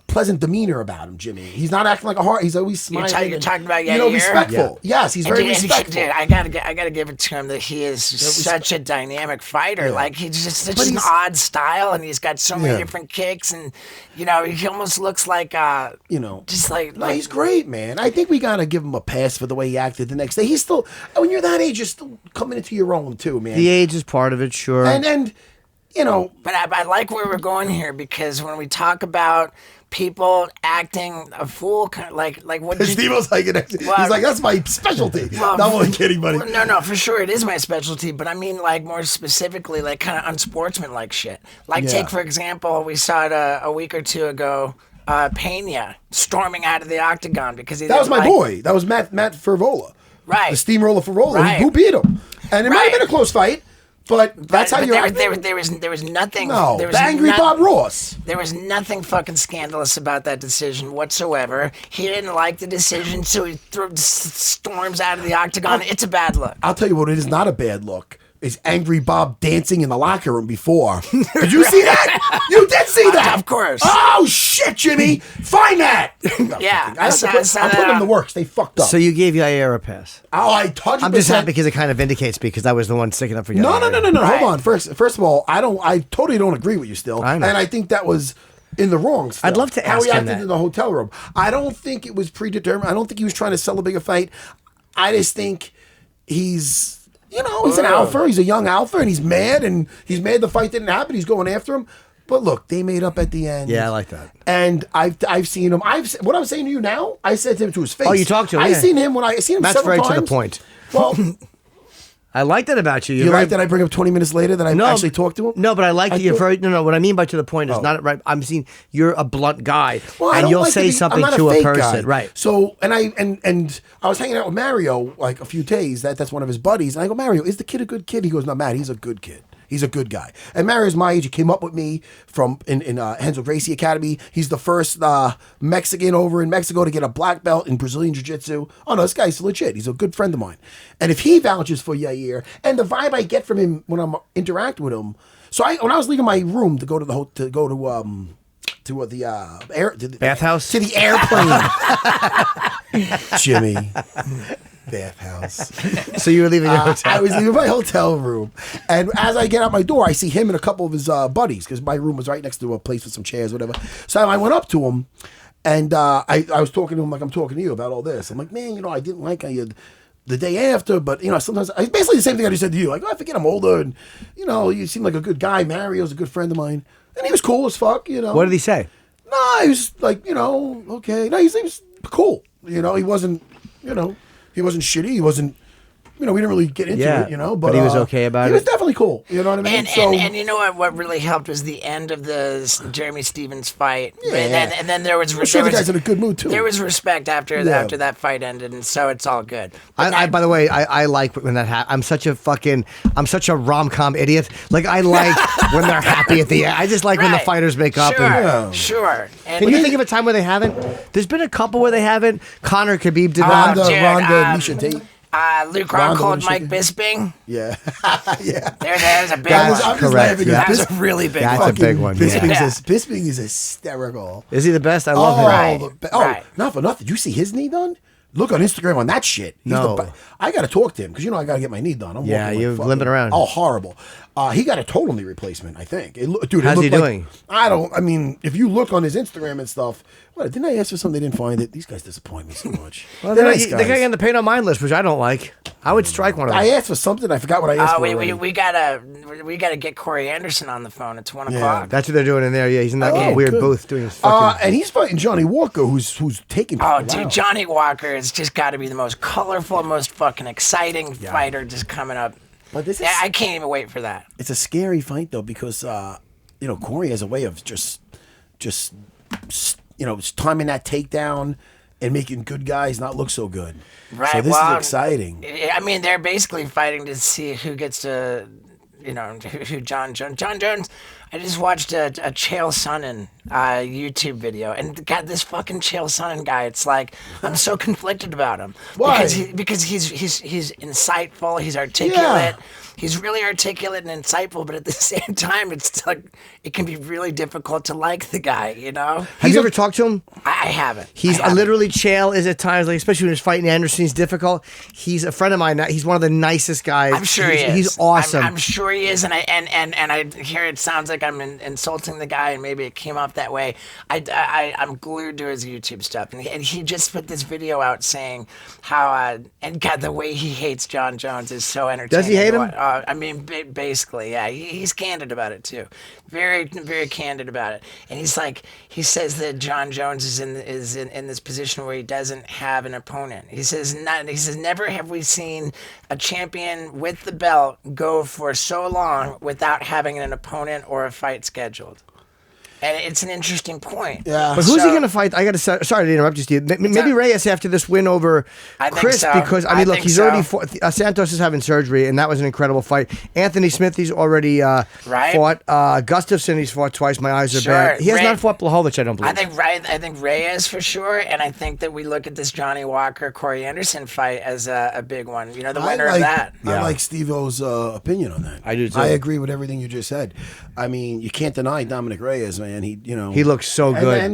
pleasant demeanor about him, Jimmy. He's not acting like a heart. He's always smiling. You're talking about Yair? Respectful. Yeah. Yes, he's very respectful. Dude, I gotta give it to him that he is such a dynamic fighter. Yeah. Like he's just such an odd style, and he's got so many different kicks, and he almost looks like just like. No, he's great, man. I think we gotta give him a pass for the way he acted the next day. He's still, when you're that age, you're still coming into your own too, man. The age is part of it, sure. And But I like where we're going here because when we talk about people acting a fool, like what Steve-O's like, he's like, that's my specialty. Not only kidding, buddy. No, for sure it is my specialty, but I mean like more specifically like kind of unsportsmanlike shit. Like take for example, we saw it a week or two ago. Pena storming out of the octagon because that was my boy. That was Matt Favola. Right. The steamroller Favola. Right. Who beat him. And it might have been a close fight. But that's how you're acting? There was nothing. No, there was the angry Bob Ross. There was nothing fucking scandalous about that decision whatsoever. He didn't like the decision, so he storms out of the octagon. It's a bad look. I'll tell you what, it is not a bad look. Is Angry Bob dancing in the locker room before. Did you see that? You did see that? Of course. Oh, shit, Jimmy. Find that. Yeah. I put them in the works. They fucked up. So you gave Yair a pass. Oh, I 100%. I'm just happy because it kind of vindicates me because I was the one sticking up for you. No. Hold on. First of all, I totally don't agree with you still. I know. And I think that was in the wrong still. I'd love to ask how he him acted that. in the hotel room. I don't think it was predetermined. I don't think he was trying to sell a bigger fight. I just think he's an alpha. He's a young alpha, and he's mad the fight didn't happen. He's going after him. But look, they made up at the end. Yeah, I like that. And I've seen him. What I'm saying to you now, I said to him to his face. Oh, you talked to him? I seen him when I seen him Matt's several very times. to the point. Well, I like that about you. You like that I bring up 20 minutes later that I actually talked to him? No, but I like that you're very. No. What I mean by to the point is not right. I'm seeing you're a blunt guy, and you'll say something to a person, right? So, and I was hanging out with Mario like a few days. That's one of his buddies, and I go, Mario, is the kid a good kid? He goes, no, Matt, he's a good kid. He's a good guy. And Mario's my age. He came up with me from in Hensel Gracie Academy. He's the first Mexican over in Mexico to get a black belt in Brazilian Jiu-Jitsu. Oh, no, this guy's legit. He's a good friend of mine. And if he vouches for Yair, and the vibe I get from him when I'm interacting with him. So when I was leaving my room to go to the bathhouse? To the airplane. Jimmy. Bathhouse. So you were leaving your hotel? I was leaving my hotel room, and as I get out my door, I see him and a couple of his buddies because my room was right next to a place with some chairs, whatever. So I went up to him, and I was talking to him like I'm talking to you about all this. I'm like, man, I didn't like how you the day after, but sometimes it's basically the same thing I just said to you. Like, I forget I'm older, and you seem like a good guy. Mario's a good friend of mine, and he was cool as fuck. What did he say? No, he was like, okay. No, he was cool. He wasn't, he wasn't shitty. He wasn't, we didn't really get into it, but he was okay about it. He was definitely cool. You know what I mean? And you know what really helped was the end of the Jeremy Stevens fight. Yeah. And then there was I'm sure the guy's in a good mood too. There was respect after that fight ended, and so it's all good. By the way, I like when that happens. I'm such a rom-com idiot. Like, I like when they're happy at the end. I just like when the fighters make up. Sure. And can you think of a time where they haven't? There's been a couple where they haven't. Connor Khabib did Ronda, that. Misha Tate. Luke Ronda Rockhold, with Mike chicken? Bisping. Yeah. Yeah. There's a big That one. is- I'm just correct, laughing yeah. at That's a really big That's one. a big one. Bisping, Yeah. Bisping is hysterical. Is he the best? I love him. Right. Right. Not for nothing. Did you see his knee done? Look on Instagram on that shit. He's No. I got to talk to him because I got to get my knee done. I'm Yeah, walking you're fucking- limping around. Oh, horrible. He got a total knee replacement, I think. Dude, How's it he looked doing? I mean, if you look on his Instagram and stuff, didn't I ask for something? They didn't find it. These guys disappoint me so much. Well, They're they're nice they got guys. on the paint on mine list, which I don't like. I would strike one of them. I asked for something. I forgot what I asked for. we already. gotta get Corey Anderson on the phone at 1:00. That's what they're doing in there. Yeah, he's in that Oh, weird good. booth doing his fucking. And he's fighting Johnny Walker, who's taking. Oh, dude, Johnny Walker has just got to be the most colorful, most fucking exciting fighter just coming up. But this is I can't even wait for that. it's a scary fight though because Corey has a way of just timing that takedown and making good guys not look so good. Right. So this well, is exciting. I mean, they're basically fighting to see who gets to, who Jon Jones. Jon Jones. I just watched a Chael Sonnen YouTube video, and God, this fucking Chael Sonnen guy. It's like I'm so conflicted about him. Why? Because he's insightful. He's articulate. Yeah. He's really articulate and insightful, but at the same time, it's like it can be really difficult to like the guy. Have you ever talked to him? I haven't. He's I haven't. literally Chael is at times, like especially when he's fighting Anderson, he's difficult. He's a friend of mine. He's one of the nicest guys. I'm sure he is. He's awesome. I'm sure he is, and I hear it sounds like I'm insulting the guy, and maybe it came off that way. I'm glued to his YouTube stuff, and he just put this video out saying how and God, the way he hates Jon Jones is so entertaining. Does he hate him? I mean, basically, yeah. He's candid about it too, very, very candid about it. And he says that Jon Jones is in this position where he doesn't have an opponent. He says never have we seen a champion with the belt go for so long without having an opponent or a fight scheduled. And it's an interesting point. Yeah. But who's he going to fight? I got to sorry to interrupt you, Steve. Maybe Reyes after this win over I think Chris so. because I mean, look, think he's so. already fought, Santos is having surgery, and that was an incredible fight. Anthony Smith, he's already Right. fought. Gustafson, he's fought twice. My eyes are Sure. bad. He has Ray- not fought Blachowicz, I don't believe. I think Reyes for sure, and I think that we look at this Johnny Walker Corey Anderson fight as a big one. The winner of that. I like Steve-O's opinion on that. I do, too. I agree with everything you just said. I mean, you can't deny Dominic Reyes, man. He looks so good. And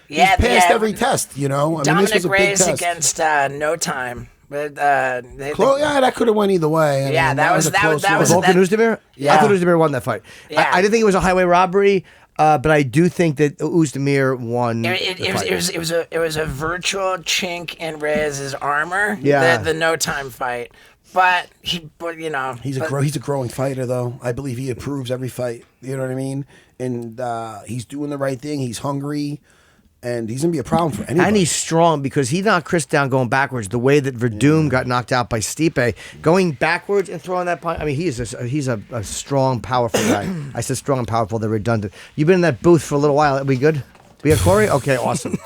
he's Yeah, passed yeah. every test. I mean, this Dominic was a big Reyes test. against No Time. But Yeah, that could have went either way. I Yeah, mean, that was- a that close was- that one. was- Volkan Oezdemir? Yeah. I thought Oezdemir won that fight. Yeah. I didn't think it was a highway robbery, but I do think that Oezdemir won. it was a virtual chink in Reyes' armor. Yeah. The No Time fight. But He's a growing fighter, though. I believe he approves every fight. You know what I mean? And he's doing the right thing. He's hungry, and he's gonna be a problem for anybody. And he's strong because he knocked Chris down going backwards. The way that Verdum got knocked out by Stipe, going backwards and throwing that punch. I mean, he's a strong, powerful guy. I said strong and powerful. They're redundant. You've been in that booth for a little while. Are we good? We got Corey? Okay, awesome.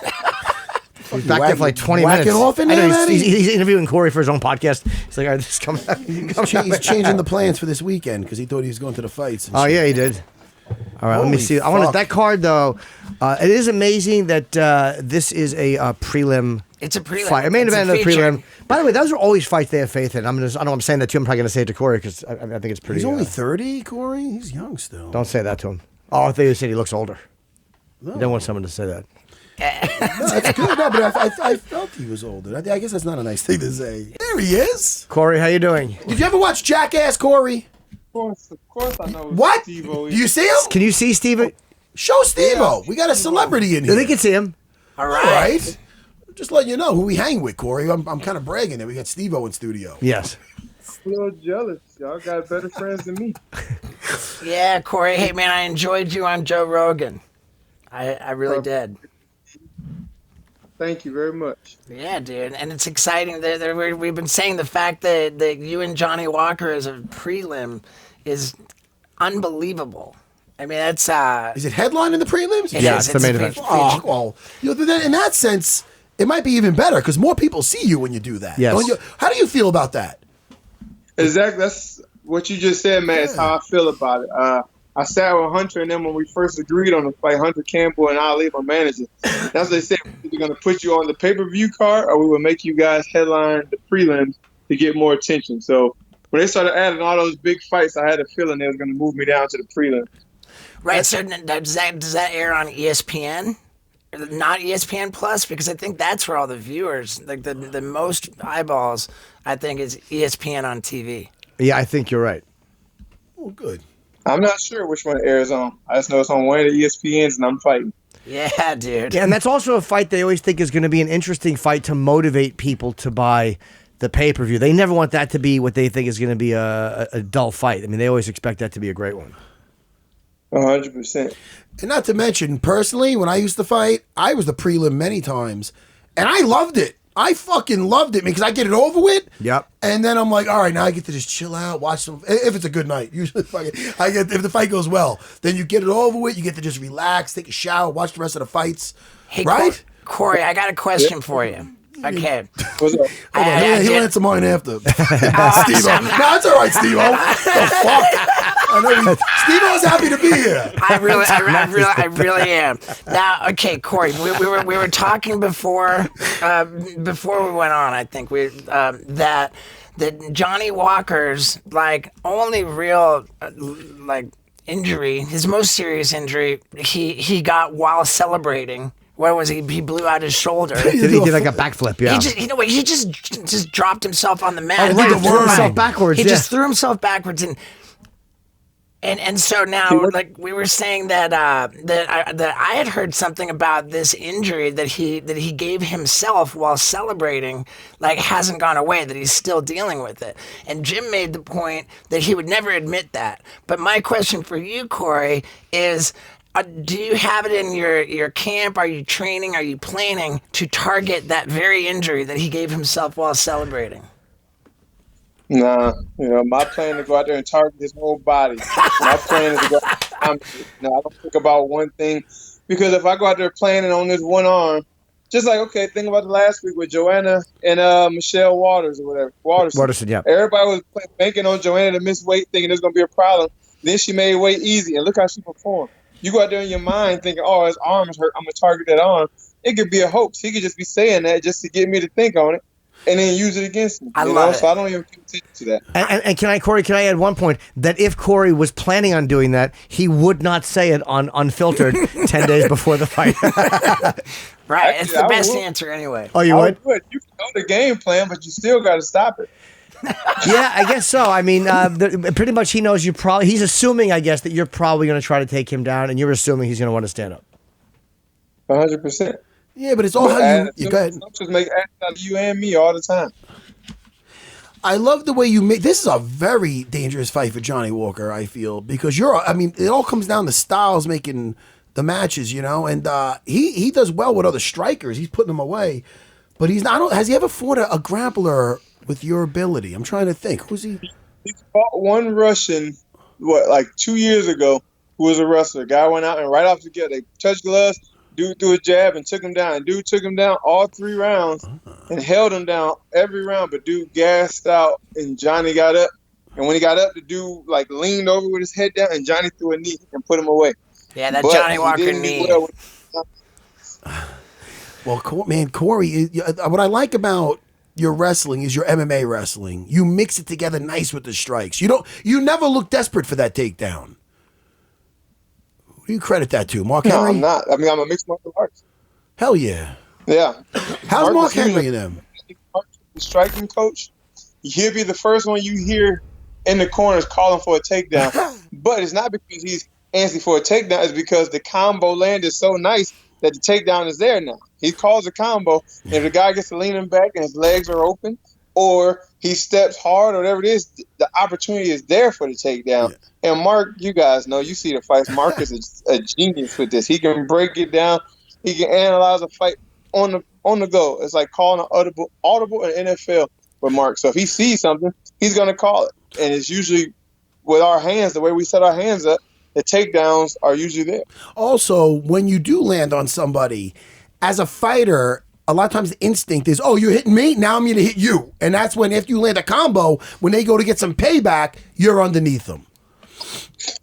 He's back there for like 20 whacking minutes. off in I know there, he's interviewing Corey for his own podcast. He's like, all right, this is coming up. He's changing the plans for this weekend because he thought he was going to the fights. And Oh, shit. yeah, he did. All right, let me Holy see. I want fuck. that card, though. It is amazing that this is a prelim. It's a prelim. Fight. I main It's a event of the feature. prelim. By the way, those are always fights they have faith in. I know I'm saying that to him. I'm probably going to say it to Corey because I think it's pretty. He's only 30, Corey. He's young still. Don't say that to him. Oh, I thought you said he looks older. No. I don't want someone to say that. No, that's good. No, but I felt he was older. I guess that's not a nice thing to say. There he is. Corey, how you doing? Did you ever watch Jackass, Corey? Of course, I know. What? Steve-O Do you see him? Can you see Steven? Show Steve-O. We got a celebrity in here. They can see him. All All right. right. Just letting you know who we hang with, Corey. I'm kind of bragging that we got Steve-O in studio. Yes. A little jealous. Y'all got better friends than me. Yeah, Corey. Hey, man, I enjoyed you on Joe Rogan. I really did. Thank you very much. Yeah, dude, and it's exciting. We've been saying the fact that you and Johnny Walker as a prelim is unbelievable. I mean, that's Is it headline in the prelims? It Yeah, is. it's the main a event. feature. Oh, well, then in that sense, it might be even better because more people see you when you do that. Yes. Don't you? How do you feel about that? Exactly. That's what you just said, man. It's how I feel about it. I sat with Hunter and then when we first agreed on the fight, Hunter Campbell and Ali, my manager. That's what they said. We're either going to put you on the pay-per-view card or we will make you guys headline the prelims to get more attention. So when they started adding all those big fights, I had a feeling they was going to move me down to the prelims. Right. So does that air on ESPN? Not ESPN Plus? Because I think that's where all the viewers, like the most eyeballs, I think is ESPN on TV. Yeah, I think you're right. Oh, good. I'm not sure which one it airs on. I just know it's on one of the ESPNs, and I'm fighting. Yeah, dude. Yeah, and that's also a fight they always think is going to be an interesting fight to motivate people to buy the pay-per-view. They never want that to be what they think is going to be a dull fight. I mean, they always expect that to be a great one. 100%. And not to mention, personally, when I used to fight, I was the prelim many times, and I loved it. I fucking loved it because I get it over with. Yep. And then I'm like, all right, now I get to just chill out, watch some. If it's a good night, usually if the fight goes well, then you get it over with. You get to just relax, take a shower, watch the rest of the fights. Hey, right? Corey, I got a question for you. Okay. What's up? Hold on, he'll answer mine after. Steve-O. No, it's all right, Steve-O. The fuck? I know Steve-O's happy to be here. I really am. Now, okay, Corey, we were talking before we went on. I think that Johnny Walker's like only real like injury, his most serious injury, he got while celebrating. What was he? He blew out his shoulder. He did like a backflip, yeah. He just dropped himself on the mat. Oh, right, he threw himself backwards. He just threw himself backwards, and so now, like we were saying that I had heard something about this injury that he gave himself while celebrating, like hasn't gone away, that he's still dealing with it. And Jim made the point that he would never admit that. But my question for you, Corey, is. Do you have it in your camp? Are you training? Are you planning to target that very injury that he gave himself while celebrating? Nah, my plan is to go out there and target his whole body. My plan is to go. I don't think about one thing, because if I go out there planning on this one arm, just like think about the last week with Joanna and Michelle Waters or whatever. Waterson, yeah. Everybody was banking on Joanna to miss weight, thinking it's gonna be a problem. Then she made weight easy, and look how she performed. You go out there in your mind thinking, oh, his arm is hurt, I'm going to target that arm. It could be a hoax. He could just be saying that just to get me to think on it and then use it against me. I love it. So I don't even pay attention to that. And Corey, can I add one point? That if Corey was planning on doing that, he would not say it on Unfiltered 10 days before the fight. Right. It's the best answer anyway. Oh, you would? You can know the game plan, but you still got to stop it. Yeah, I guess so. I mean, pretty much he knows he's assuming, I guess, that you're probably going to try to take him down, and you're assuming he's going to want to stand up. 100%. Yeah, but it's all how you go ahead. Just make ass out of you and me all the time. I love the way you make. This is a very dangerous fight for Johnny Walker, I feel, because it all comes down to styles making the matches, and he does well with other strikers. He's putting them away, but he's not. Has he ever fought a grappler with your ability? I'm trying to think. Who's he? He fought one Russian, 2 years ago, who was a wrestler. Guy went out and right off the get, they touched gloves. Dude threw a jab and took him down. And dude took him down all 3 rounds and held him down every round. But dude gassed out and Johnny got up. And when he got up, the dude leaned over with his head down and Johnny threw a knee and put him away. Yeah, that Johnny Walker knee. Well, man, Corey, what I like about your wrestling is your MMA wrestling. You mix it together nice with the strikes. You never look desperate for that takedown. Who do you credit that to? Mark Henry? No, I'm not. I mean, I'm a mixed martial arts. Hell yeah. Yeah. How's Mark Henry and them? The striking coach, he'll be the first one you hear in the corners calling for a takedown. But it's not because he's antsy for a takedown. It's because the combo landed so nice that the takedown is there now. He calls a combo, and if the guy gets to leaning back and his legs are open, or he steps hard or whatever it is, the opportunity is there for the takedown. Yeah. And Mark, you guys know, you see the fights. Mark is a genius with this. He can break it down. He can analyze a fight on the go. It's like calling an audible in NFL with Mark. So if he sees something, he's going to call it. And it's usually with our hands, the way we set our hands up, the takedowns are usually there. Also, when you do land on somebody, as a fighter, a lot of times the instinct is, oh, you're hitting me, now I'm going to hit you. And that's when, if you land a combo, when they go to get some payback, you're underneath them.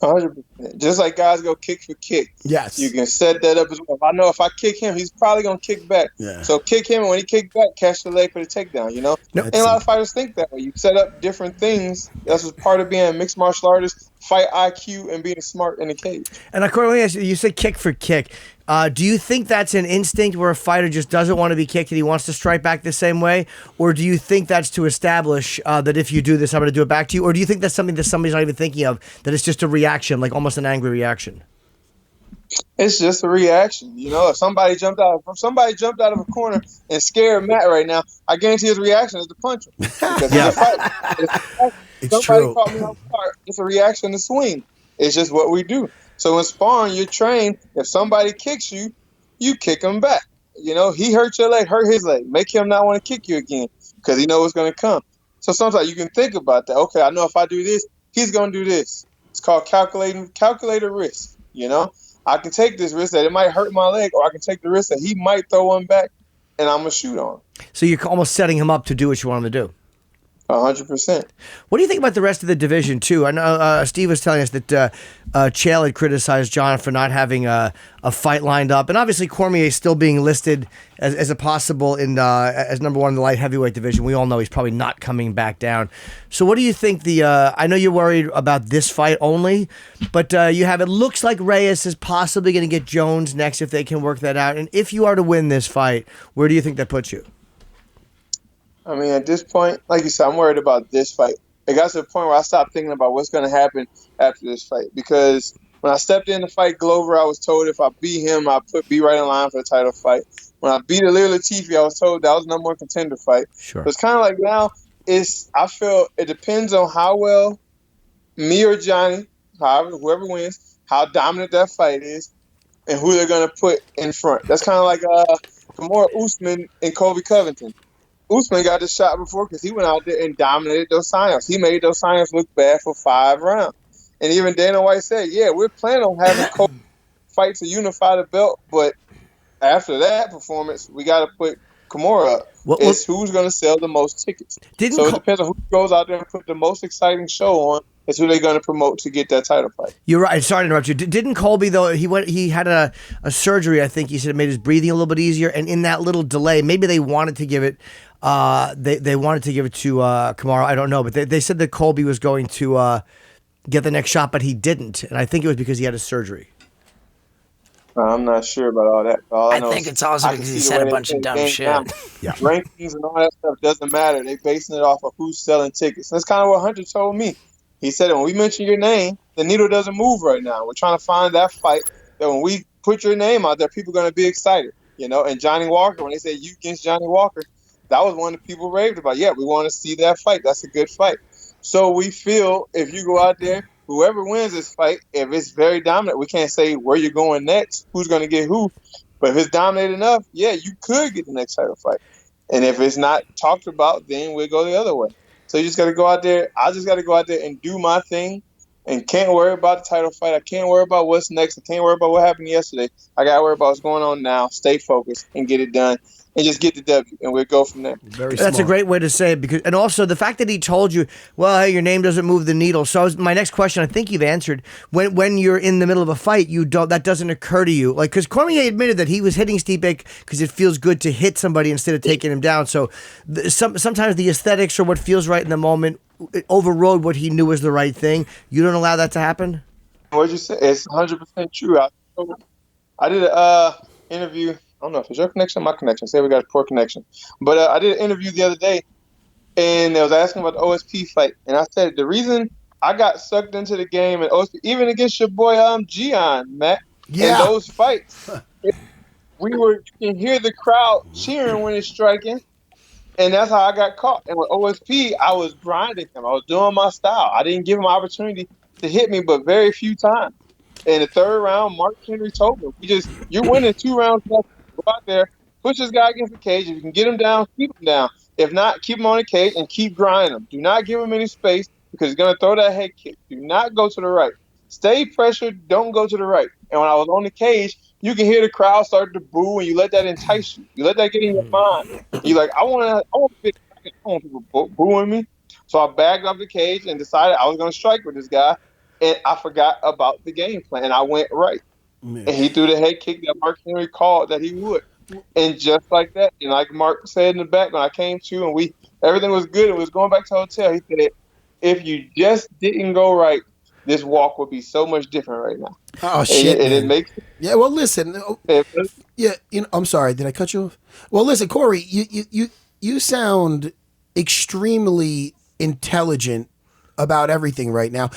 100%. Just like guys go kick for kick. Yes. You can set that up as well. I know if I kick him, he's probably going to kick back. Yeah. So kick him, and when he kicks back, catch the leg for the takedown, No. And a lot of fighters think that way. You set up different things. That's what's part of being a mixed martial artist, fight IQ, and being smart in the cage. And accordingly, you said kick for kick. Do you think that's an instinct where a fighter just doesn't want to be kicked and he wants to strike back the same way? Or do you think that's to establish that if you do this, I'm going to do it back to you? Or do you think that's something that somebody's not even thinking of, that it's just a reaction, like almost an angry reaction? It's just a reaction. If somebody jumped out of a corner and scared Matt right now, I guarantee his reaction is to punch him. Because he's a fighter. It's somebody true. caught me off guard. It's a reaction to swing. It's just what we do. So in sparring, you're trained. If somebody kicks you, you kick him back. He hurt your leg, hurt his leg. Make him not want to kick you again because he knows what's going to come. So sometimes you can think about that. Okay, I know if I do this, he's going to do this. It's called calculated risk. I can take this risk that it might hurt my leg, or I can take the risk that he might throw one back, and I'm going to shoot on him. So you're almost setting him up to do what you want him to do. 100%. What do you think about the rest of the division, too? I know Steve was telling us that Chael had criticized Jon for not having a fight lined up. And obviously Cormier is still being listed as a possible as number one in the light heavyweight division. We all know he's probably not coming back down. So what do you think I know you're worried about this fight only, but it looks like Reyes is possibly going to get Jones next if they can work that out. And if you are to win this fight, where do you think that puts you? I mean, at this point, like you said, I'm worried about this fight. It got to the point where I stopped thinking about what's going to happen after this fight. Because when I stepped in to fight Glover, I was told if I beat him, I'd be right in line for the title fight. When I beat Yair Latifi, I was told that was the number one contender fight. Sure. But it's kind of like now, I feel it depends on how well me or Johnny, whoever wins, how dominant that fight is, and who they're going to put in front. That's kind of like Kamaru Usman and Colby Covington. Usman got the shot before because he went out there and dominated Dos Anjos. He made Dos Anjos look bad for 5 rounds. And even Dana White said, we're planning on having Colby fight to unify the belt, but after that performance, we got to put Kimura up. It's who's going to sell the most tickets. So it depends on who goes out there and put the most exciting show on. It's who they're going to promote to get that title fight. You're right. Sorry to interrupt you. Didn't Colby, though, he had a surgery, I think he said it made his breathing a little bit easier, and in that little delay, maybe they wanted to give it they wanted to give it to Kamaru. I don't know, but they said that Colby was going to get the next shot, but he didn't, and I think it was because he had a surgery. I'm not sure about all that. I think it's also because he said a bunch of dumb shit. Yeah. Rankings and all that stuff doesn't matter. They're basing it off of who's selling tickets. That's kind of what Hunter told me. He said that when we mention your name, the needle doesn't move right now. We're trying to find that fight that when we put your name out there, people are going to be excited. And Johnny Walker, when they said you against Johnny Walker, that was one that people raved about. Yeah, we want to see that fight. That's a good fight. So we feel if you go out there, whoever wins this fight, if it's very dominant, we can't say where you're going next, who's going to get who. But if it's dominant enough, you could get the next title fight. And if it's not talked about, then we'll go the other way. So you just got to go out there. I just got to go out there and do my thing and can't worry about the title fight. I can't worry about what's next. I can't worry about what happened yesterday. I got to worry about what's going on now, stay focused, and get it done. And just get the W, and we'll go from there. That's a great way to say it, and also the fact that he told you, well, hey, your name doesn't move the needle. So my next question, I think you've answered. When you're in the middle of a fight, that doesn't occur to you, like because Cormier admitted that he was hitting Stipe because it feels good to hit somebody instead of taking him down. So sometimes the aesthetics or what feels right in the moment overrode what he knew was the right thing. You don't allow that to happen. What you say? It's 100% true. I did an interview. I don't know if it's your connection or my connection. Say we got a poor connection. But I did an interview the other day, and they was asking about the OSP fight. And I said, the reason I got sucked into the game, and OSP, even against your boy Gian, Matt, in those fights, you can hear the crowd cheering when it's striking, and that's how I got caught. And with OSP, I was grinding him. I was doing my style. I didn't give him an opportunity to hit me, but very few times. In the third round, Mark Henry told me, you're winning 2 rounds left. Go out there, push this guy against the cage. If you can get him down, keep him down. If not, keep him on the cage and keep grinding him. Do not give him any space because he's going to throw that head kick. Do not go to the right. Stay pressured. Don't go to the right. And when I was on the cage, you can hear the crowd start to boo, and you let that entice you. You let that get in your mind. You're like, I want people booing me. So I backed off the cage and decided I was going to strike with this guy. and I forgot about the game plan. And I went right. And he threw the head kick that Mark Henry called that he would. And just like that, and like Mark said in the back when I came to and everything was good, it was going back to the hotel. He said, if you just didn't go right, this walk would be so much different right now. Oh shit! And it makes yeah. Well, listen. Yeah, I'm sorry. Did I cut you off? Well, listen, Corey. You sound extremely intelligent about everything right now.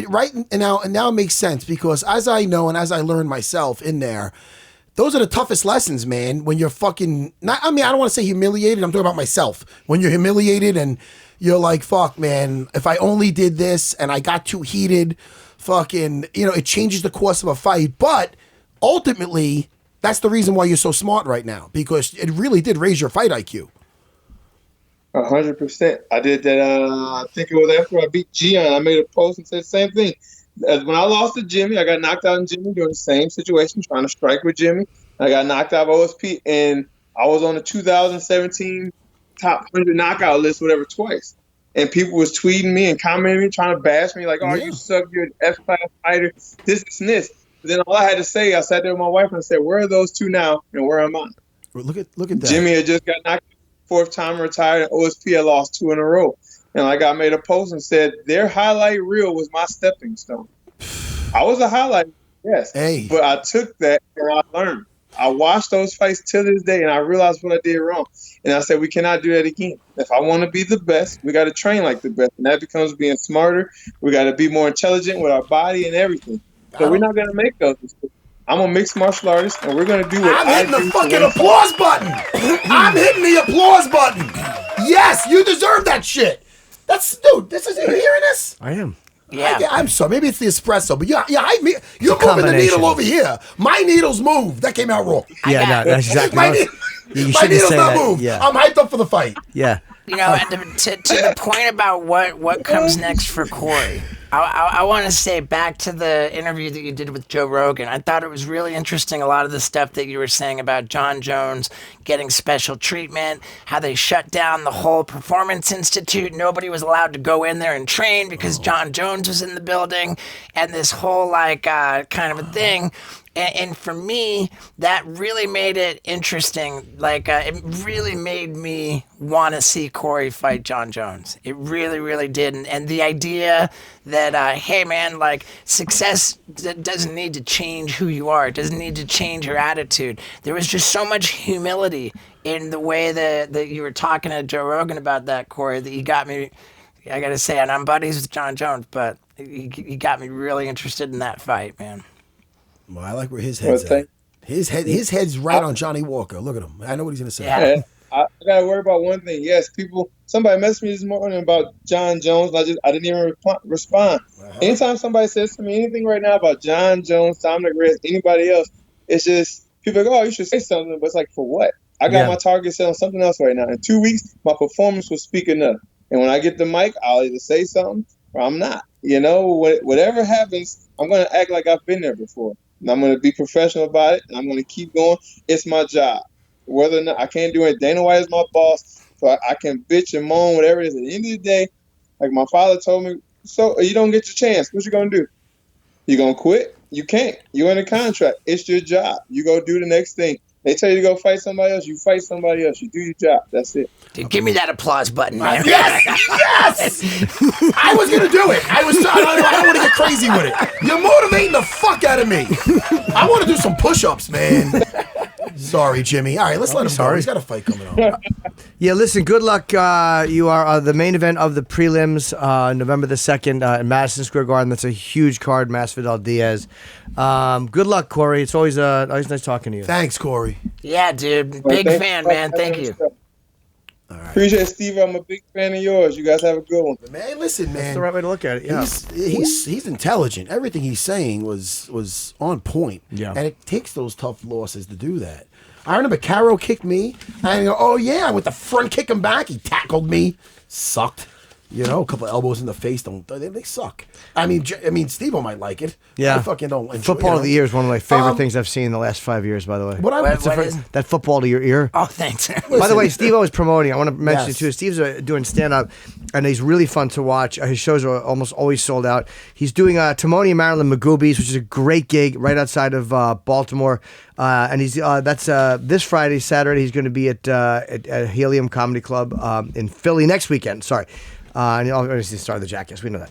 Right now, and now it makes sense because as I know and as I learned myself in there, those are the toughest lessons, man. When you're fucking not. I mean, I don't want to say humiliated. I'm talking about myself. When you're humiliated and you're like, fuck, man, if I only did this and I got too heated, fucking, it changes the course of a fight. But ultimately, that's the reason why you're so smart right now, because it really did raise your fight IQ. 100%. I did that, I think it was after I beat Gian. I made a post and said the same thing. When I lost to Jimmy, I got knocked out in Jimmy during the same situation, trying to strike with Jimmy. I got knocked out of OSP, and I was on the 2017 top 100 knockout list, whatever, twice. And people was tweeting me and commenting me, trying to bash me, like, oh, you suck, you're an F-class fighter, this and this. But then all I had to say, I sat there with my wife and I said, where are those two now, and where am I? Look at that. Jimmy had just got knocked out, fourth time retired, and OSP had lost 2 in a row. And like I made a post and said, their highlight reel was my stepping stone. I was a highlight, yes. Hey. But I took that and I learned. I watched those fights till this day, and I realized what I did wrong. And I said, we cannot do that again. If I want to be the best, we got to train like the best. And that becomes being smarter. We got to be more intelligent with our body and everything. So we're not going to make those mistakes. I'm a mixed martial artist, and we're going to do what I'm hitting the fucking applause button. I'm hitting the applause button. Yes, you deserve that shit. Dude, this is, you hearing this? I am. Yeah. I'm sorry. Maybe it's the espresso, but you're moving the needle over here. My needles move. That came out wrong. Yeah, no, that's exactly my right. my needles not move. Yeah. I'm hyped up for the fight. Yeah. To the point about what comes next for Corey, I want to say back to the interview that you did with Joe Rogan. I thought it was really interesting, a lot of the stuff that you were saying about Jon Jones getting special treatment, how they shut down the whole Performance Institute. Nobody was allowed to go in there and train because Jon Jones was in the building, and this whole kind of a thing. And for me, that really made it interesting. It really made me want to see Corey fight Jon Jones. It really, really did. And the idea that, hey, man, success doesn't need to change who you are. It doesn't need to change your attitude. There was just so much humility in the way that you were talking to Joe Rogan about that, Corey, that you got me, I got to say, and I'm buddies with Jon Jones, but you got me really interested in that fight, man. Well, I like where his head's at. His head's right on Johnny Walker. Look at him. I know what he's going to say. Yeah. I got to worry about one thing. Yes, somebody messaged me this morning about Jon Jones, and I didn't even respond. Anytime somebody says to me anything right now about Jon Jones, Dominic Reyes, anybody else, it's just people are like, oh, you should say something. But it's like, for what? I got my target set on something else right now. In 2 weeks, my performance will speak enough. And when I get the mic, I'll either say something or I'm not. Whatever happens, I'm going to act like I've been there before. And I'm going to be professional about it, and I'm going to keep going. It's my job. Whether or not I can't do it, Dana White is my boss, so I can bitch and moan, whatever it is. At the end of the day, like my father told me, so you don't get your chance. What you going to do? You going to quit? You can't. You're in a contract. It's your job. You go do the next thing. They tell you to go fight somebody else. You fight somebody else. You do your job. That's it. Dude, give me that applause button, man. Yes! I was going to do it. I don't want to get crazy with it. You're motivating the fuck out of me. I want to do some push-ups, man. Sorry, Jimmy. All right, let's let him go. He's got a fight coming up. Yeah, listen, good luck. You are the main event of the prelims, November the 2nd in Madison Square Garden. That's a huge card, Masvidal Diaz. Good luck, Corey. It's always nice talking to you. Thanks, Corey. Yeah, dude. Big fan, man. Thank you. All right. Appreciate it, Steve. I'm a big fan of yours. You guys have a good one. Man, listen, man. That's the right way to look at it, yeah. He's intelligent. Everything he's saying was on point. Yeah. And it takes those tough losses to do that. I remember Caro kicked me. And I go, oh, yeah. I went to front kick him back. He tackled me. Sucked. You know, a couple of elbows in the face they suck. I mean, Steve-O might like it. Yeah, I fucking don't. Enjoy, football of the year is one of my favorite things I've seen in the last 5 years. By the way, that football to your ear. Oh, thanks. By the way, Steve-O is promoting. I want to mention it too. Yes. Steve's doing stand up, and he's really fun to watch. His shows are almost always sold out. He's doing Timoni and Marilyn Magoobies, which is a great gig right outside of Baltimore. And he's that's this Friday, Saturday. He's going to be at Helium Comedy Club in Philly next weekend. Sorry. And obviously start the Jackass. We know that.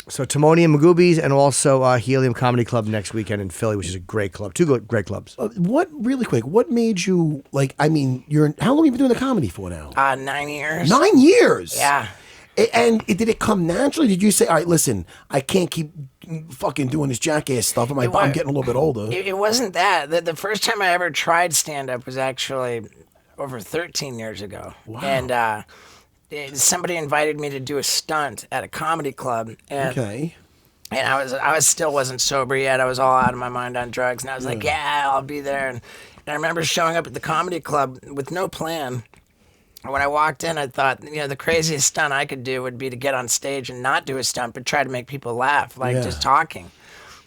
So Timoni and Magoobies, and also Helium Comedy Club next weekend in Philly, which is a great club. Two great clubs. Really quick, what made you like? I mean, how long have you been doing the comedy for now? 9 years. 9 years. Yeah. And did it come naturally? Did you say, all right, listen, I can't keep fucking doing this Jackass stuff. I'm getting a little bit older. It wasn't that. The first time I ever tried stand up was actually over 13 years ago. Wow. And somebody invited me to do a stunt at a comedy club. And, okay. And I still wasn't sober yet. I was all out of my mind on drugs. And I was like, yeah, I'll be there. And I remember showing up at the comedy club with no plan. And when I walked in, I thought, the craziest stunt I could do would be to get on stage and not do a stunt, but try to make people laugh, just talking.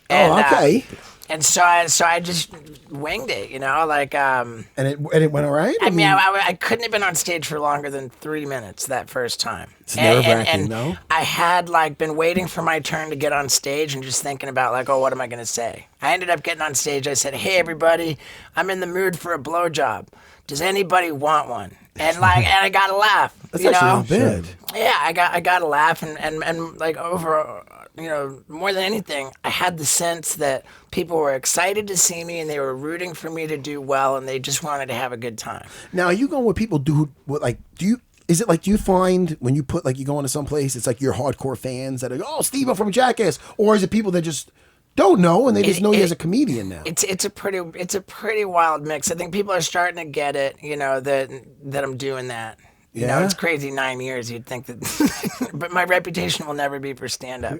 And, okay. And so I just winged it, And it went all right? I mean, I couldn't have been on stage for longer than 3 minutes that first time. It's nerve-wracking, no? I had, been waiting for my turn to get on stage and just thinking about, what am I going to say? I ended up getting on stage. I said, hey, everybody, I'm in the mood for a blowjob. Does anybody want one? And, and I got a laugh. That's actually not bad. Yeah, I got a laugh. And over... more than anything, I had the sense that people were excited to see me and they were rooting for me to do well and they just wanted to have a good time. Now, are you going with people do you find when you you go into some place, it's like your hardcore fans that are, oh, Steve-O from Jackass, or is it people that just don't know and they just know you as a comedian now? It's a pretty wild mix. I think people are starting to get it, that I'm doing that. It's crazy 9 years. You'd think that, but my reputation will never be for stand-up.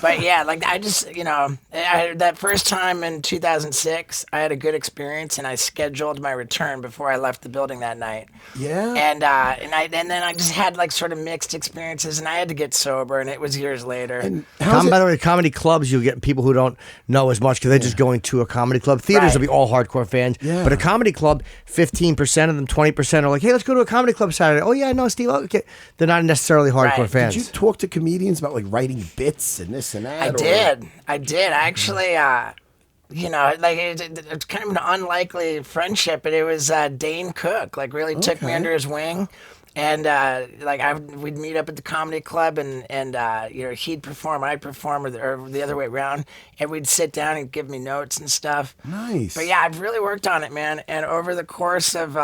But yeah, I just, that first time in 2006, I had a good experience, and I scheduled my return before I left the building that night. Yeah. And then I just had sort of mixed experiences, and I had to get sober, and it was years later. And by the way, comedy clubs, you get people who don't know as much because they're just going to a comedy club. Theaters will be all hardcore fans, but a comedy club, 15% of them, 20% are like, hey, let's go to a comedy club Saturday. Oh yeah, no, Steve. Okay, they're not necessarily hardcore fans. Did you talk to comedians about writing bits and this and that? I did. I actually, it's kind of an unlikely friendship, but it was Dane Cook. Really took me under his wing, and we'd meet up at the comedy club, and he'd perform, I'd perform, or the other way around, and we'd sit down and give me notes and stuff. Nice. But yeah, I've really worked on it, man, and over the course of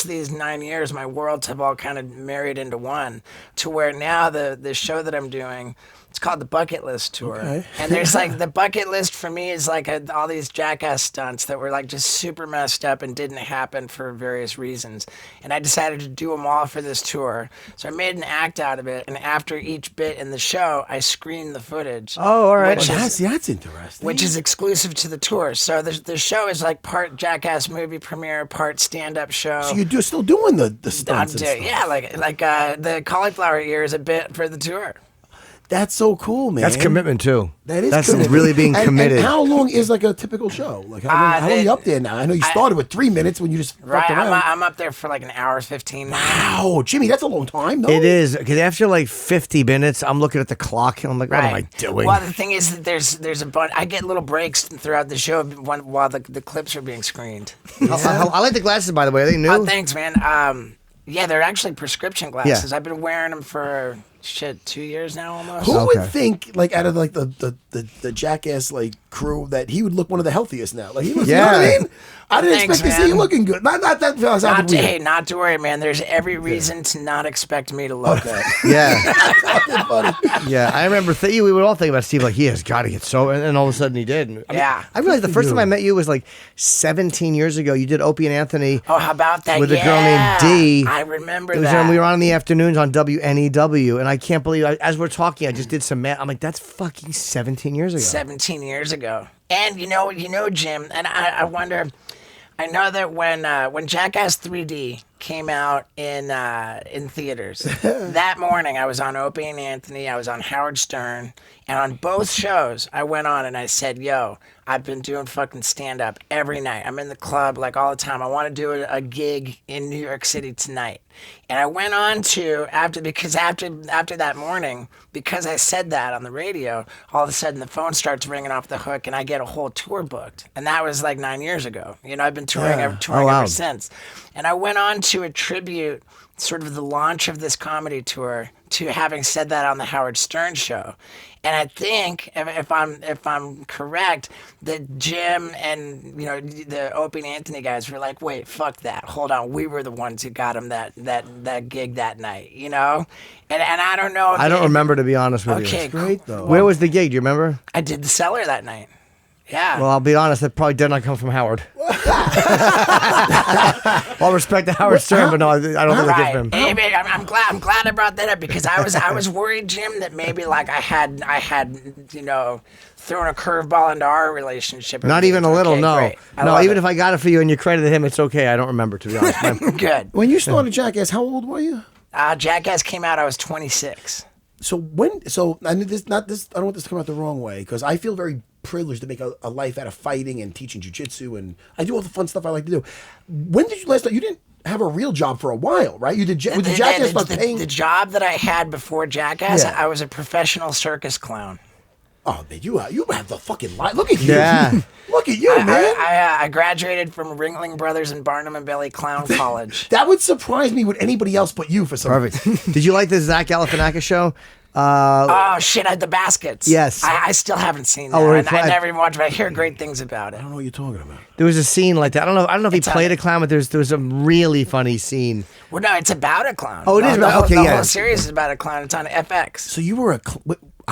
these 9 years, my worlds have all kind of married into one, to where now the show that I'm doing, it's called the Bucket List Tour. Okay. And there's the bucket list for me is all these Jackass stunts that were just super messed up and didn't happen for various reasons. And I decided to do them all for this tour. So I made an act out of it. And after each bit in the show, I screened the footage. Oh, all right. That's interesting. Which is exclusive to the tour. So the show is part Jackass movie premiere, part stand-up show. So you're still doing the stunts and stuff? Yeah, the cauliflower ear is a bit for the tour. That's so cool, man. That's commitment too. That's commitment. Really being committed. And how long is a typical show? How long are you up there now? I know you started with 3 minutes when you just fucked around. I'm up there for an hour 15 minutes. Wow, Jimmy, that's a long time, though. It is, because after 50 minutes, I'm looking at the clock and I'm like, what am I doing? Well, the thing is that there's a bunch. I get little breaks throughout the show while the clips are being screened. I like the glasses, by the way. Are they new? Oh, thanks, man. Yeah, they're actually prescription glasses. Yeah. I've been wearing them for 2 years now almost. Who would think out of the Jackass crew that he would look one of the healthiest now? He was, you know what I mean? I didn't expect to see you looking good. Not that not to worry, man. There's every reason to not expect me to look good. Yeah. Yeah, I remember we would all think about Steve he has got to get sober, and all of a sudden he did. I realized the first time I met you was 17 years ago. You did Opie and Anthony. Oh, how about that? With a girl named Dee. I remember that. When we were on in the afternoons on WNEW, and I can't believe, as we're talking, I just did some math. I'm like, that's fucking 17 years ago. 17 years ago. And you know, Jim, and I wonder, I know that when Jackass 3D came out in theaters. That morning, I was on Opie and Anthony. I was on Howard Stern. And on both shows, I went on and I said, yo, I've been doing fucking stand-up every night. I'm in the club like all the time. I want to do a gig in New York City tonight. And I went on to, after that morning, because I said that on the radio, all of a sudden the phone starts ringing off the hook and I get a whole tour booked. And that was like 9 years ago. You know, I've been touring ever since. And I went on to attribute sort of the launch of this comedy tour to having said that on the Howard Stern show. And I think, if I'm correct, that Jim and the Opie and Anthony guys were like, wait, fuck that, hold on, we were the ones who got him that gig that night, And I don't know. I don't remember, to be honest with you. Okay, Great though. Where was the gig? Do you remember? I did the Cellar that night. Yeah. Well, I'll be honest, that probably did not come from Howard. All respect to Howard Stern, but no, I don't think it came from him. Hey, I'm glad I brought that up because I was worried, Jim, that maybe like I had thrown a curveball into our relationship. Not even a little, no. Great. No, even if I got it for you and you credited him, it's okay. I don't remember, to be honest. Good. When you started Jackass, how old were you? Jackass came out, I was 26. So I don't want this to come out the wrong way because I feel very privileged to make a life out of fighting and teaching jiu-jitsu, and I do all the fun stuff I like to do. When did you last? You didn't have a real job for a while, right? You did with the Jackass stuff paying. The job that I had before Jackass, I was a professional circus clown. Oh man, you have the fucking life. Look at you. Yeah. Look at you, man. I graduated from Ringling Brothers and Barnum and Bailey Clown College. That would surprise me with anybody else but you for some Perfect. Did you like the Zach Galifianakis show? Oh shit! I had the baskets. Yes. I still haven't seen that. I never even watched it. But I hear great things about it. I don't know what you're talking about. There was a scene like that. I don't know if he played a clown, but there was a really funny scene. Well, no, it's about a clown. Oh, it is about. The whole series is about a clown. It's on FX. So you were a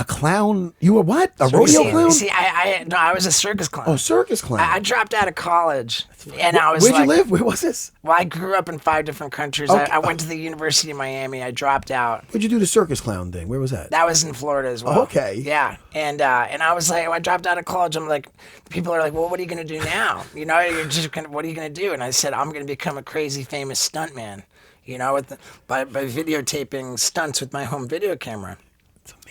clown? You were what? A rodeo clown? See, I was a circus clown. Oh, circus clown. I dropped out of college, and I was Where'd you live? Where was this? Well, I grew up in 5 different countries. Okay. I went to the University of Miami. I dropped out. Where'd you do the circus clown thing? Where was that? That was in Florida as well. Okay. Yeah, and I was like, I dropped out of college. I'm like, people are like, well, what are you gonna do now? You're just gonna, what are you gonna do? And I said, I'm gonna become a crazy famous stuntman. By videotaping stunts with my home video camera.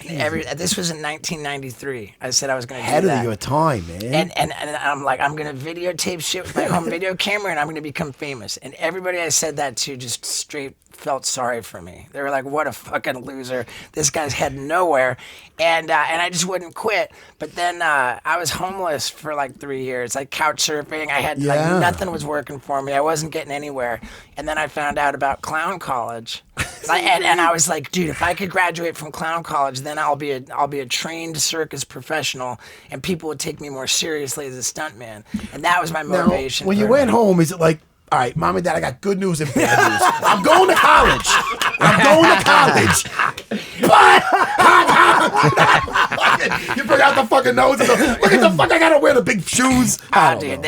This was in 1993. I said I was going to do that. Ahead of your time, man. And I'm like, I'm going to videotape shit with my home video camera, and I'm going to become famous. And everybody I said that to just straight felt sorry for me. They were like, what a fucking loser. This guy's heading nowhere. And I just wouldn't quit. But then I was homeless for like 3 years, like couch surfing. I had like nothing was working for me. I wasn't getting anywhere. And then I found out about clown college. And I was like, dude, if I could graduate from clown college, then I'll be a trained circus professional, and people would take me more seriously as a stuntman. And that was my motivation. Now, when you went home, is it like, all right, Mom and Dad, I got good news and bad news. I'm going to college. But you bring out the fucking nose and look at the fuck, I gotta wear the big shoes. Dude,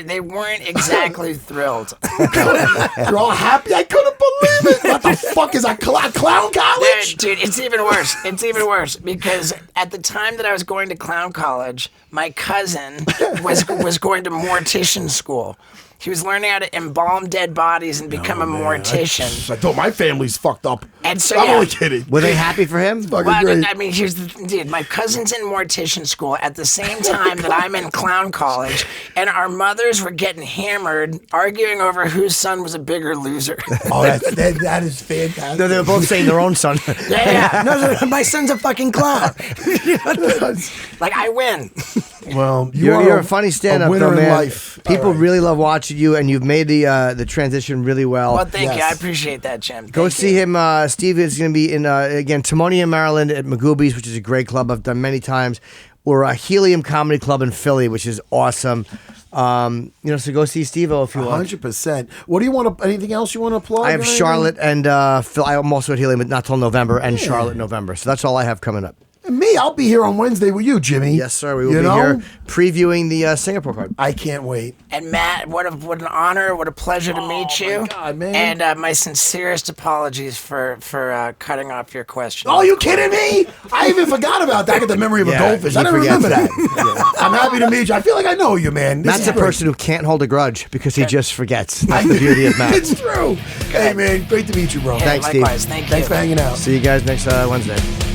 they weren't exactly thrilled. You're all happy? I couldn't believe it. What the fuck is a clown college? Dude, it's even worse. It's even worse because at the time that I was going to clown college, my cousin was going to mortician school. He was learning how to embalm dead bodies and become a mortician. I thought my family's fucked up. And so, I'm only kidding. Were they happy for him? Fucking great. I mean, here's the dude. My cousin's in mortician school at the same time that I'm in clown college, and our mothers were getting hammered, arguing over whose son was a bigger loser. Oh, that is fantastic. No, they were both saying their own son. Yeah. No, my son's a fucking clown. Like, I win. Well, you're a funny stand-up, winner though, man. in life. People really love watching you, and you've made the transition really well. Well, thank you. I appreciate that, Jim. Go see him. Steve is going to be in, again, Timonium, Maryland at Magooby's, which is a great club I've done many times, or a Helium Comedy Club in Philly, which is awesome. So go see Steve-O if you want. 100%. What do you want to? Anything else you want to plug? I have Charlotte and Phil. I'm also at Helium, but not till November, and Charlotte in November. So that's all I have coming up. Me, I'll be here on Wednesday with you, Jimmy. Yes, sir. We will be here previewing the Singapore card. I can't wait. And Matt, what an honor, what a pleasure to meet you. Oh, my God, man. And my sincerest apologies for cutting off your question. Oh, you kidding me? I even forgot about that. I got the memory of a goldfish. I didn't remember that. I'm happy to meet you. I feel like I know you, man. Matt's a person who can't hold a grudge because he just forgets. That's the beauty of Matt. It's true. Hey, man, great to meet you, bro. Yeah, Thanks, likewise. Steve. Thank you. Thanks for hanging out. See you guys next Wednesday.